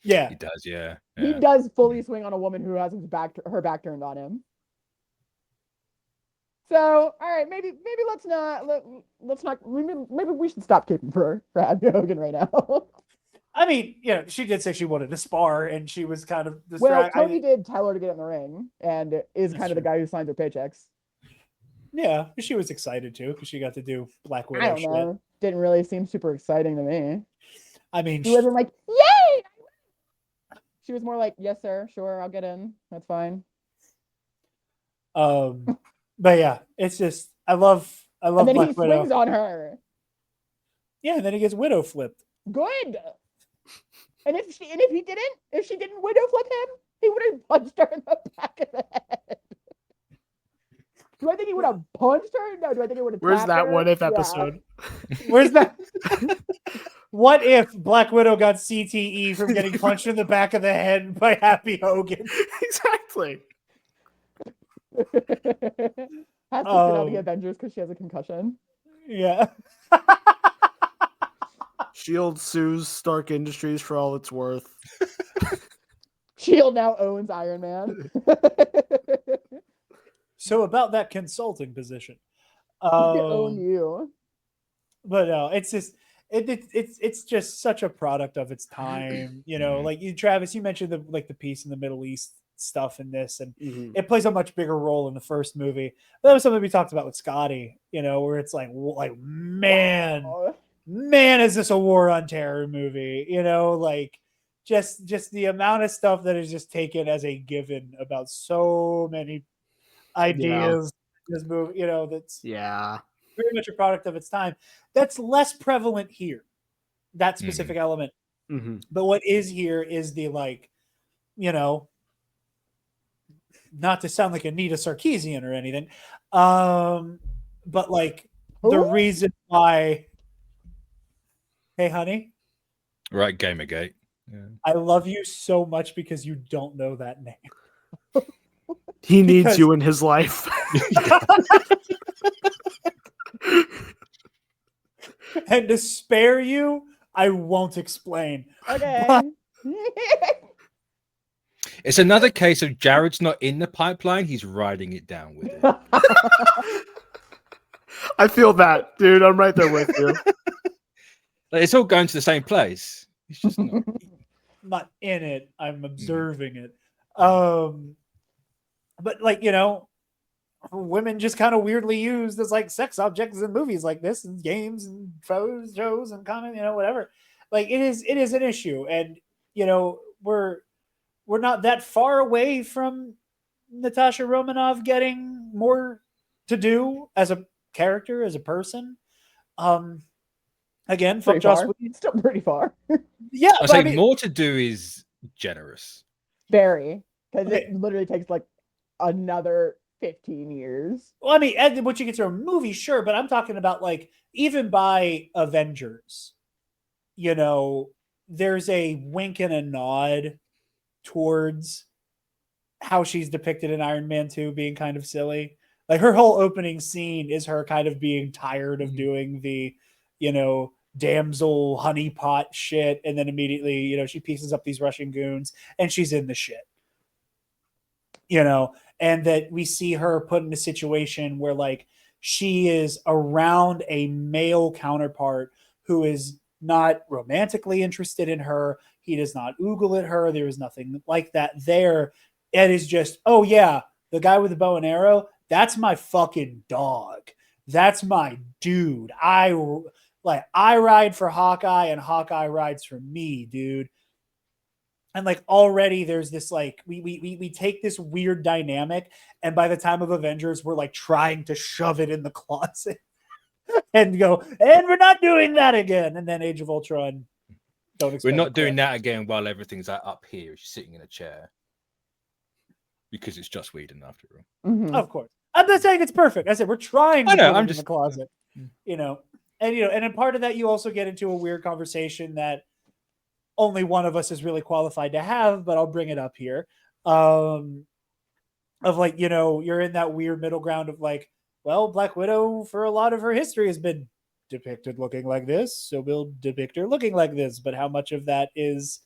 yeah, he does, yeah. He does fully swing on a woman who has her back turned on him. So, all right, maybe let's not maybe we should stop caping for Happy Hogan right now. I mean, she did say she wanted to spar, and she was kind of Well, Tony did tell her to get in the ring, and is That's kind of the true. guy who signs her paychecks. Yeah, she was excited too because she got to do Black Widow I don't know. shit. Didn't really seem super exciting to me. I mean, She wasn't like, yay! She was more like, yes, sir, sure, I'll get in. That's fine. but yeah, it's just I love And then Black he Widow. swings on her. Yeah, and then he gets Widow flipped. Good. And if she didn't widow flip him, he would have punched her in the back of the head. Do I think he would have punched her? No. Do I think he would have? Where's that her? What If Yeah. episode? Where's that? What if Black Widow got CTE from getting punched in the back of the head by Happy Hogan? Exactly. Has to sit out the Avengers because she has a concussion. Yeah. Shield sues Stark Industries for all it's worth. Shield now owns Iron Man. So about that consulting position, Own you. but no, it's just it's just such a product of its time. Like Travis, you mentioned the peace in the Middle East stuff in this, and it plays a much bigger role in the first movie. But that was something we talked about with Scotty, where it's like man, Wow. man, is this a war on terror movie? Like just the amount of stuff that is just taken as a given about so many ideas in this movie, that's very much a product of its time. That's less prevalent here, that specific element. But what is here is the not to sound like Anita Sarkeesian or anything, but like the reason why. Hey, honey. Right, Gamergate. Yeah. I love you so much because you don't know that name. He needs you in his life. And to spare you, I won't explain. Okay. It's another case of Jared's not in the pipeline, he's riding it down with it. I feel that, dude. I'm right there with you. Like, it's all going to the same place. It's just not. not in it. I'm Mm-hmm. observing it. But like, women just kind of weirdly used as like sex objects in movies like this and games and shows and comment, whatever. Like it is an issue. And, we're not that far away from Natasha Romanoff getting more to do as a character, as a person. Again, fuck Pretty Joss far. Whedon. Still pretty far. Yeah, I but say I mean, more to do is generous. Very. Because Okay. it literally takes like another 15 years. well, I mean, and what you get to a movie, sure, but I'm talking about like even by Avengers, there's a wink and a nod towards how she's depicted in Iron Man 2 being kind of silly. Like her whole opening scene is her kind of being tired of doing the, damsel honeypot shit. And then immediately, she pieces up these Russian goons and she's in the shit. And that we see her put in a situation where like she is around a male counterpart who is not romantically interested in her. He does not oogle at her. There is nothing like that there. It is just, oh yeah, the guy with the bow and arrow, that's my fucking dog. That's my dude. I ride for Hawkeye and Hawkeye rides for me, dude. And like already there's this like we take this weird dynamic and by the time of Avengers we're like trying to shove it in the closet and go, and we're not doing that again. And then Age of Ultron, We're not doing that again while everything's up here. She's sitting in a chair. Because it's just Whedon after all. Mm-hmm. Of course. I'm not saying it's perfect. I said we're trying to put it in the closet. And in part of that you also get into a weird conversation that only one of us is really qualified to have, but I'll bring it up here. Of like, you're in that weird middle ground of like, well, Black Widow for a lot of her history has been depicted looking like this, so we'll depict her looking like this. But how much of that is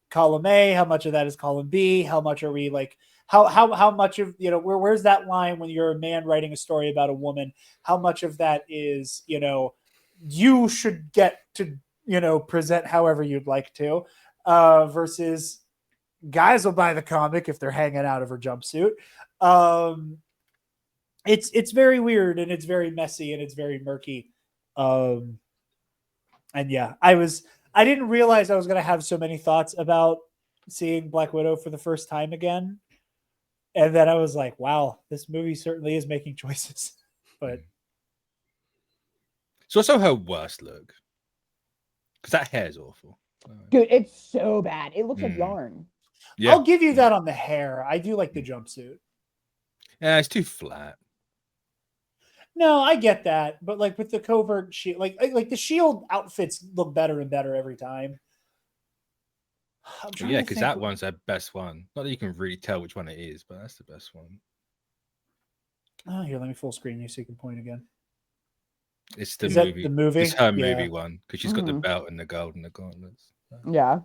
column A? How much of that is column B? How much are we like? How much of where's that line when you're a man writing a story about a woman? How much of that is you should get to present however you'd like to, versus guys will buy the comic if they're hanging out of her jumpsuit. It's very weird and it's very messy and it's very murky. And yeah, I didn't realize I was going to have so many thoughts about seeing Black Widow for the first time again. And then I was like, wow, this movie certainly is making choices. But it's also her worst look. Because that hair is awful. Dude, it's so bad. It looks like yarn. Yeah. I'll give you that on the hair. I do like the jumpsuit. Yeah, it's too flat. No, I get that, but like with the covert shield, like the shield outfits look better and better every time. Yeah, because that one's their best one. Not that you can really tell which one it is, but that's the best one. Oh, here, let me full screen you so you can point again. It's the Is movie. that the movie? It's her Yeah. movie one because she's got the belt and the gold and the gauntlets. Yeah.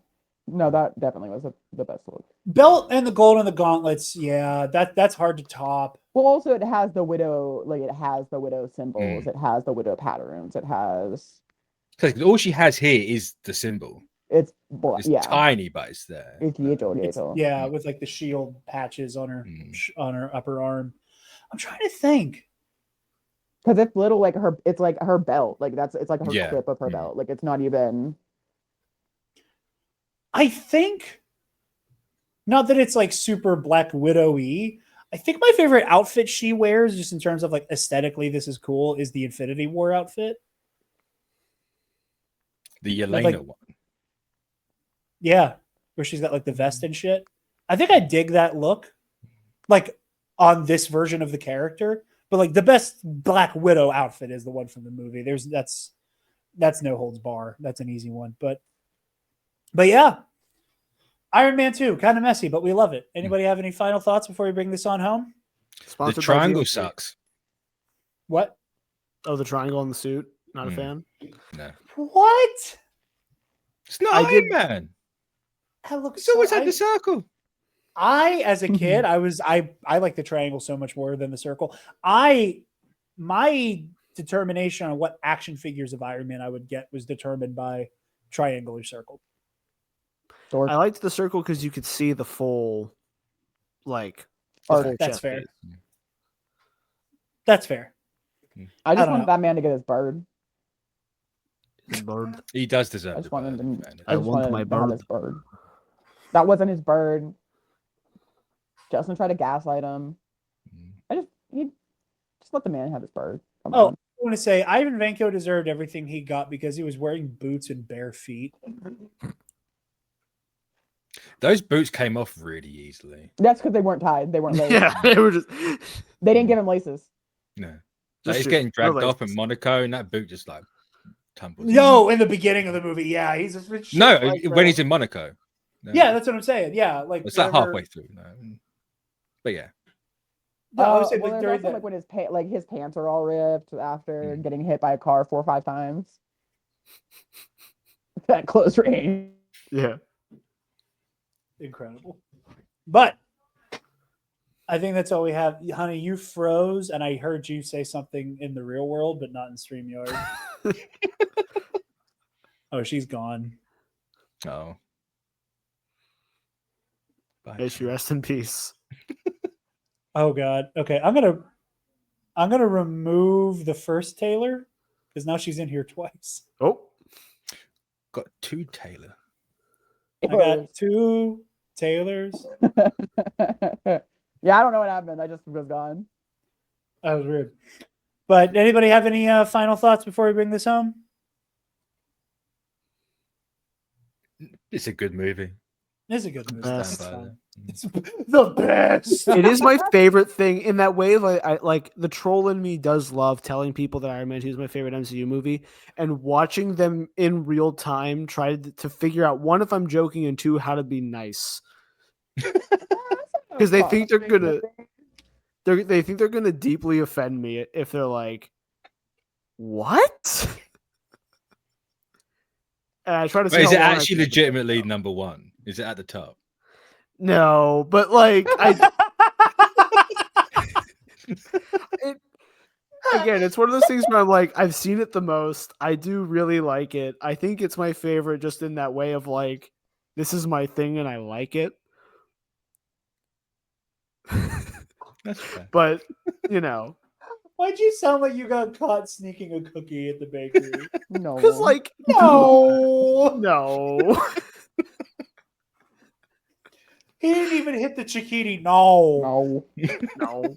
No, that definitely was the best look. Belt and the gold and the gauntlets. Yeah, that's hard to top. Well, also it has the widow, like it has the widow symbols. It has the widow patterns. It has. Because all she has here is the symbol. It's tiny, but it's there. It's yeah, with like the shield patches on her upper arm. I'm trying to think. Because it's little like her. It's like her belt. Like it's like her clip of her belt. Like it's not even. I think. Not that it's like super Black Widow-y. I think my favorite outfit she wears, just in terms of like aesthetically, this is cool, is the Infinity War outfit. The Yelena one. Yeah, where she's got like the vest and shit. I think I dig that look, like on this version of the character. But like the best Black Widow outfit is the one from the movie. That's no holds bar. That's an easy one. But yeah, Iron Man 2, kind of messy, but we love it. Anybody have any final thoughts before we bring this on home? Sponsored the triangle sucks. What? Oh, the triangle on the suit. Not a fan. No. What? It's not Iron Man. That looks. It's always had the circle. As a kid, I like the triangle so much more than the circle. My determination on what action figures of Iron Man I would get was determined by triangle or circle. Dork. I liked the circle because you could see the full, like, Arc. full That's chest fair. piece. That's fair. I just don't wanted know. that man to get his bird. His bird. He does deserve I the just wanted bird, him. in fairness. I just want wanted my him to have bird. his bird. That wasn't his bird. Justin tried to gaslight him. He just let the man have his bird. Come Oh, on. I want to say Ivan Vanko deserved everything he got because he was wearing boots and bare feet. Those boots came off really easily. That's because they weren't tied. They weren't laced. Yeah, they were just. They didn't give him laces. No. Like, Just he's shoot. getting dragged No off in laces. Monaco, and that boot just like tumbles. Yo, in the beginning of the movie, yeah, he's just No, like when he's in Monaco. No. Yeah, that's what I'm saying. Yeah, like It's like whenever- halfway through. No. But yeah. No, I was saying well, like, there's during also the- like when his pants are all ripped after getting hit by a car 4 or 5 times. That close range. Yeah. incredible. But I think that's all we have. Honey, you froze, and I heard you say something in the real world, but not in StreamYard. Oh, she's gone. Oh. Bye. May she rest in peace. Oh God. Okay, I'm gonna remove the first Taylor because now she's in here twice. Oh. Got 2 Taylor. I got 2 Taylors. Yeah, I don't know what happened. I just was gone. That was weird. But anybody have any final thoughts before we bring this home? It's a good movie. It's a good movie. Best. It's fine. It's the best. It is my favorite thing in that way. I like the troll in me does love telling people that Iron Man 2 is my favorite MCU movie, and watching them in real time try to figure out, one, if I'm joking, and 2, how to be nice. Because they think they're gonna they think they're gonna deeply offend me if they're like, what? And I try to Wait, see is how it long I actually can- legitimately number 1? Is it at the top? No, but like again, it's one of those things where I'm like, I've seen it the most. I do really like it. I think it's my favorite just in that way of like, this is my thing and I like it. That's fair. But, you know, Why'd you sound like you got caught sneaking a cookie at the bakery? No. because like, No. no. He didn't even hit the Chiquiti. No. No. No.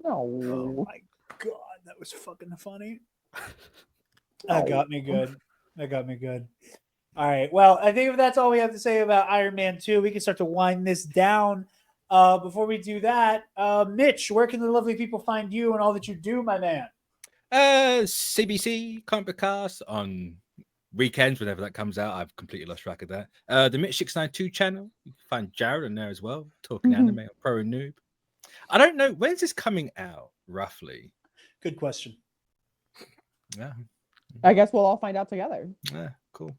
Oh No. my God, that was fucking funny. That got me good. That got me good. All right. Well, I think if that's all we have to say about Iron Man 2, we can start to wind this down. Before we do that, Mitch, where can the lovely people find you and all that you do, my man? CBC Comic Cast on weekends, whenever that comes out. I've completely lost track of that. The Mitch692 channel. You can find Jarod in there as well, talking anime on Pro and Noob. I don't know, when's this coming out, roughly? Good question. Yeah. I guess we'll all find out together. Yeah, cool.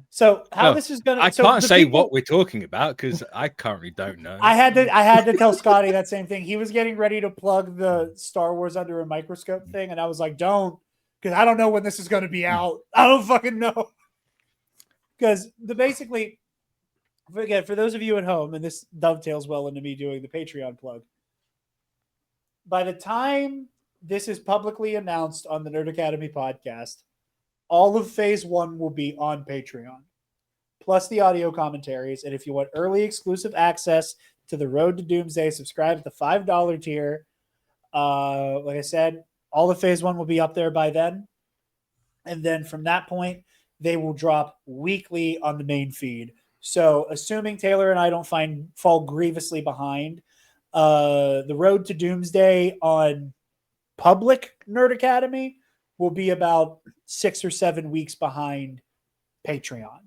So how Well, this is gonna? I so can't the say people- what we're talking about because I currently don't know. I had to tell Scotty that same thing. He was getting ready to plug the Star Wars Under a Microscope thing, and I was like, "Don't," because I don't know when this is going to be out. I don't fucking know. Because basically, again, for those of you at home, and this dovetails well into me doing the Patreon plug. By the time this is publicly announced on the Nerd Academy podcast, all of Phase 1 will be on Patreon, plus the audio commentaries. And if you want early exclusive access to the Road to Doomsday, subscribe at the $5 tier. Like I said, all of Phase 1 will be up there by then. And then from that point, they will drop weekly on the main feed. So assuming Taylor and I don't fall grievously behind, the Road to Doomsday on public Nerd Academy will be about 6 or 7 weeks behind Patreon.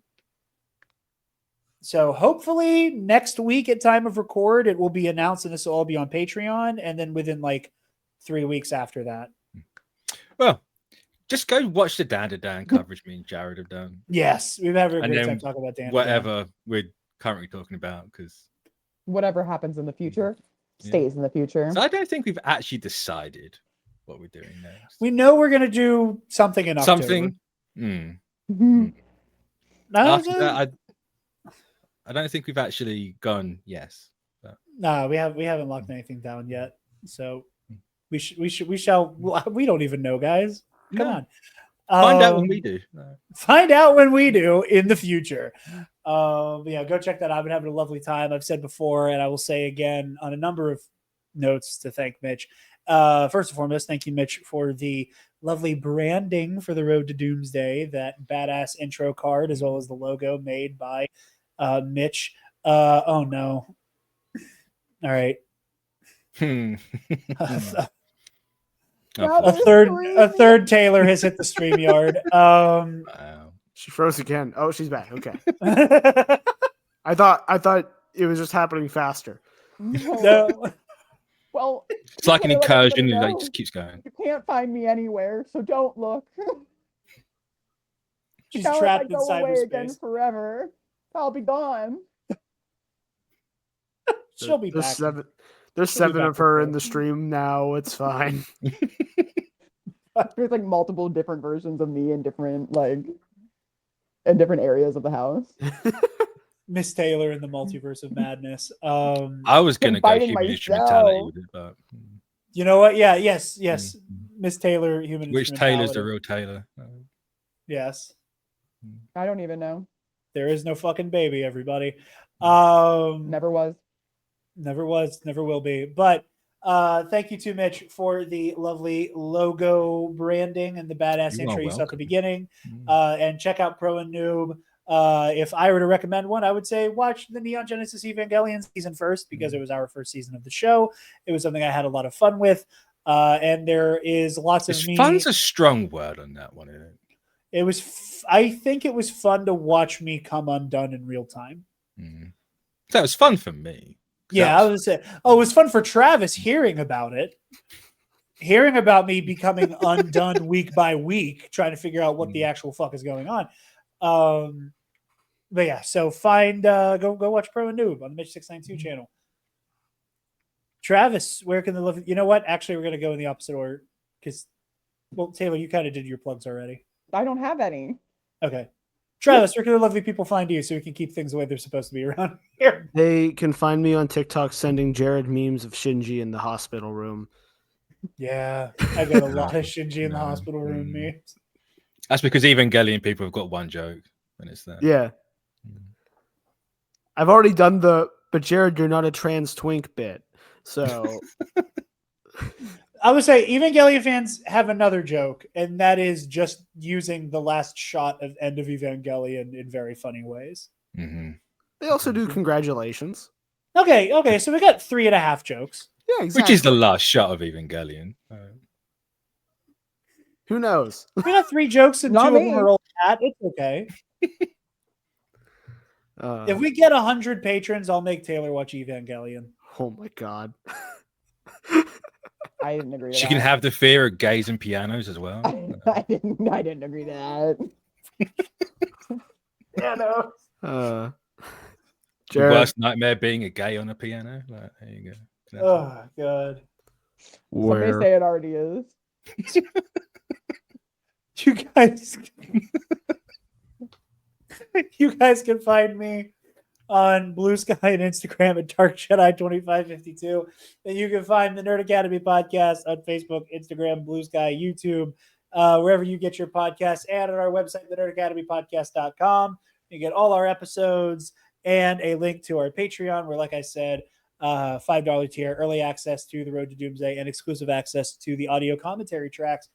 So hopefully next week at time of record, it will be announced and this will all be on Patreon. And then within like 3 weeks after that. Well, just go watch the Dan to Dan coverage me and Jarod have done. Yes, we've had a And great then time talking about Dan. Whatever we're currently talking about, because Whatever happens in the future Yeah. stays in the future. so I don't think we've actually decided what we're doing next. We know we're going to do something in October. Something. Mhm. No, After that, I don't think we've actually gone yes. Nah, we haven't locked anything down yet. So we shall. We don't even know, guys. Come on. Find out when we do. Find out when we do in the future. Yeah, go check that out. I've been having a lovely time. I've said before, and I will say again on a number of notes to thank Mitch. First and foremost, thank you, Mitch, for the lovely branding for the Road to Doomsday, that badass intro card, as well as the logo made by Mitch. Oh no. All right. A third Taylor has hit the StreamYard. Wow. She froze again. Oh, she's back. Okay. I thought it was just happening faster. No. Well, It's like an let incursion, everybody it like know just keeps going. you can't find me anywhere, so don't look. She's Now trapped if in I go away again cyberspace. forever, I'll be gone. She'll be There's back. seven. She'll There's be seven back of her with in the stream now. It's fine. There's like multiple different versions of me in different areas of the house. Miss Taylor in the multiverse of madness. I was gonna go fighting human instrumentality myself. with it, but You know what? Yeah, yes. Miss Taylor, human which Taylor's the instrumentality. real Taylor? Yes. I don't even know. There is no fucking baby, everybody. Never was. Never was, never will be. But thank you to Mitch for the lovely logo branding and the badass You are intro you saw at the welcome. beginning. And check out Pro and Noob. If I were to recommend one, I would say watch the Neon Genesis Evangelion season first, because it was our first season of the show. It was something I had a lot of fun with. And there is lots of Fun's a strong word on that one, isn't it? It was. I think it was fun to watch me come undone in real time. That was fun for me. Yeah, I was say. Oh, it was fun for Travis hearing about it, hearing about me becoming undone week by week, trying to figure out what the actual fuck is going on. But yeah, so find go watch Pro and Noob on the Mitch692 channel. Travis, where can they live? You know what? Actually, we're gonna go in the opposite order because, well, Taylor, you kind of did your plugs already. I don't have any. Okay. Travis, where can the lovely people find you so we can keep things the way they're supposed to be around here? They can find me on TikTok sending Jarod memes of Shinji in the hospital room. Yeah, I got a lot of Shinji in the hospital room memes. That's because Evangelion people have got one joke, and it's that. Yeah. I've already done but Jarod, you're not a trans twink bit. So I would say Evangelion fans have another joke, and that is just using the last shot of End of Evangelion in very funny ways. they also do congratulations. Okay, so we got 3.5 jokes. Yeah, exactly. Which is the last shot of Evangelion. Who knows? We got 3 jokes and 2 Not of them me. are old hat. It's okay. If we get 100 patrons, I'll make Taylor watch Evangelion. Oh my god. I didn't agree to She that. can have the fear of gays and pianos as well. I didn't agree to that. Yeah, no. The Jarod, worst nightmare being a gay on a piano. Like, there you go. Oh god. Somebody say it already is. You guys you guys can find me on Blue Sky and Instagram at Dark Jedi 2552. And you can find the Nerd Academy podcast on Facebook, Instagram, Blue Sky, YouTube, wherever you get your podcasts, and on our website, thenerdacademypodcast.com. You get all our episodes and a link to our Patreon, where, like I said, $5 tier, early access to the Road to Doomsday, and exclusive access to the audio commentary tracks.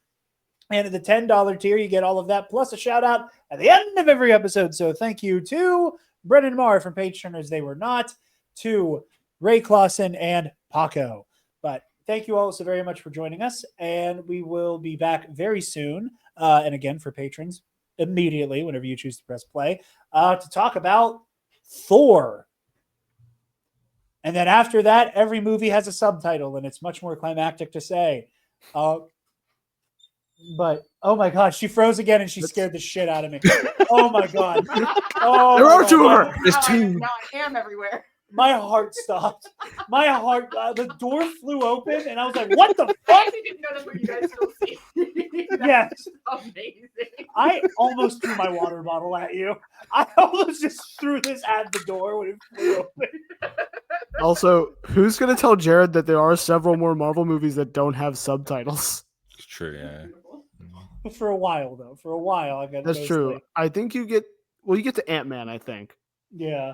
And at the $10 tier, you get all of that, plus a shout out at the end of every episode. So thank you to Brennan Marr from Page Turners They Were Not, to Ray Clausen and Paco. But thank you all so very much for joining us, and we will be back very soon. And again, for patrons, immediately, whenever you choose to press play, to talk about Thor. And then after that, every movie has a subtitle, and it's much more climactic to say. But oh my god, she froze again, and she scared the shit out of me. Oh my god! Oh, there are 2 of her. There's 2. Now I am everywhere. My heart stopped. My heart, the door flew open, and I was like, "What the I fuck?" actually didn't know that's what you guys still see. Yes. Amazing. I almost threw my water bottle at you. I almost just threw this at the door when it flew open. Also, who's gonna tell Jared that there are several more Marvel movies that don't have subtitles? It's true, yeah. For a while, though. For a while, I got. That's true. I think you get to Ant-Man, I think. Yeah,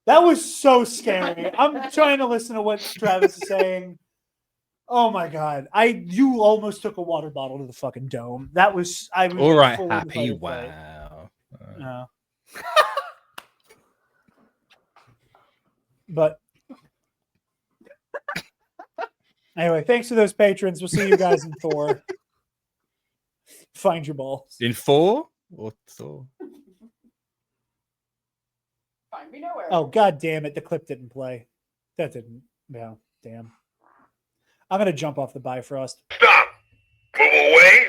that was so scary. I'm trying to listen to what Travis is saying. Oh my god! You almost took a water bottle to the fucking dome. That was I was All right, fully Happy. fight or flight. Wow. No. But anyway, thanks to those patrons. We'll see you guys in Thor. Find your balls. In 4 or Thor? Find me nowhere. Oh god damn it! The clip didn't play. That didn't. No, damn. I'm gonna jump off the Bifrost. Stop! Move away!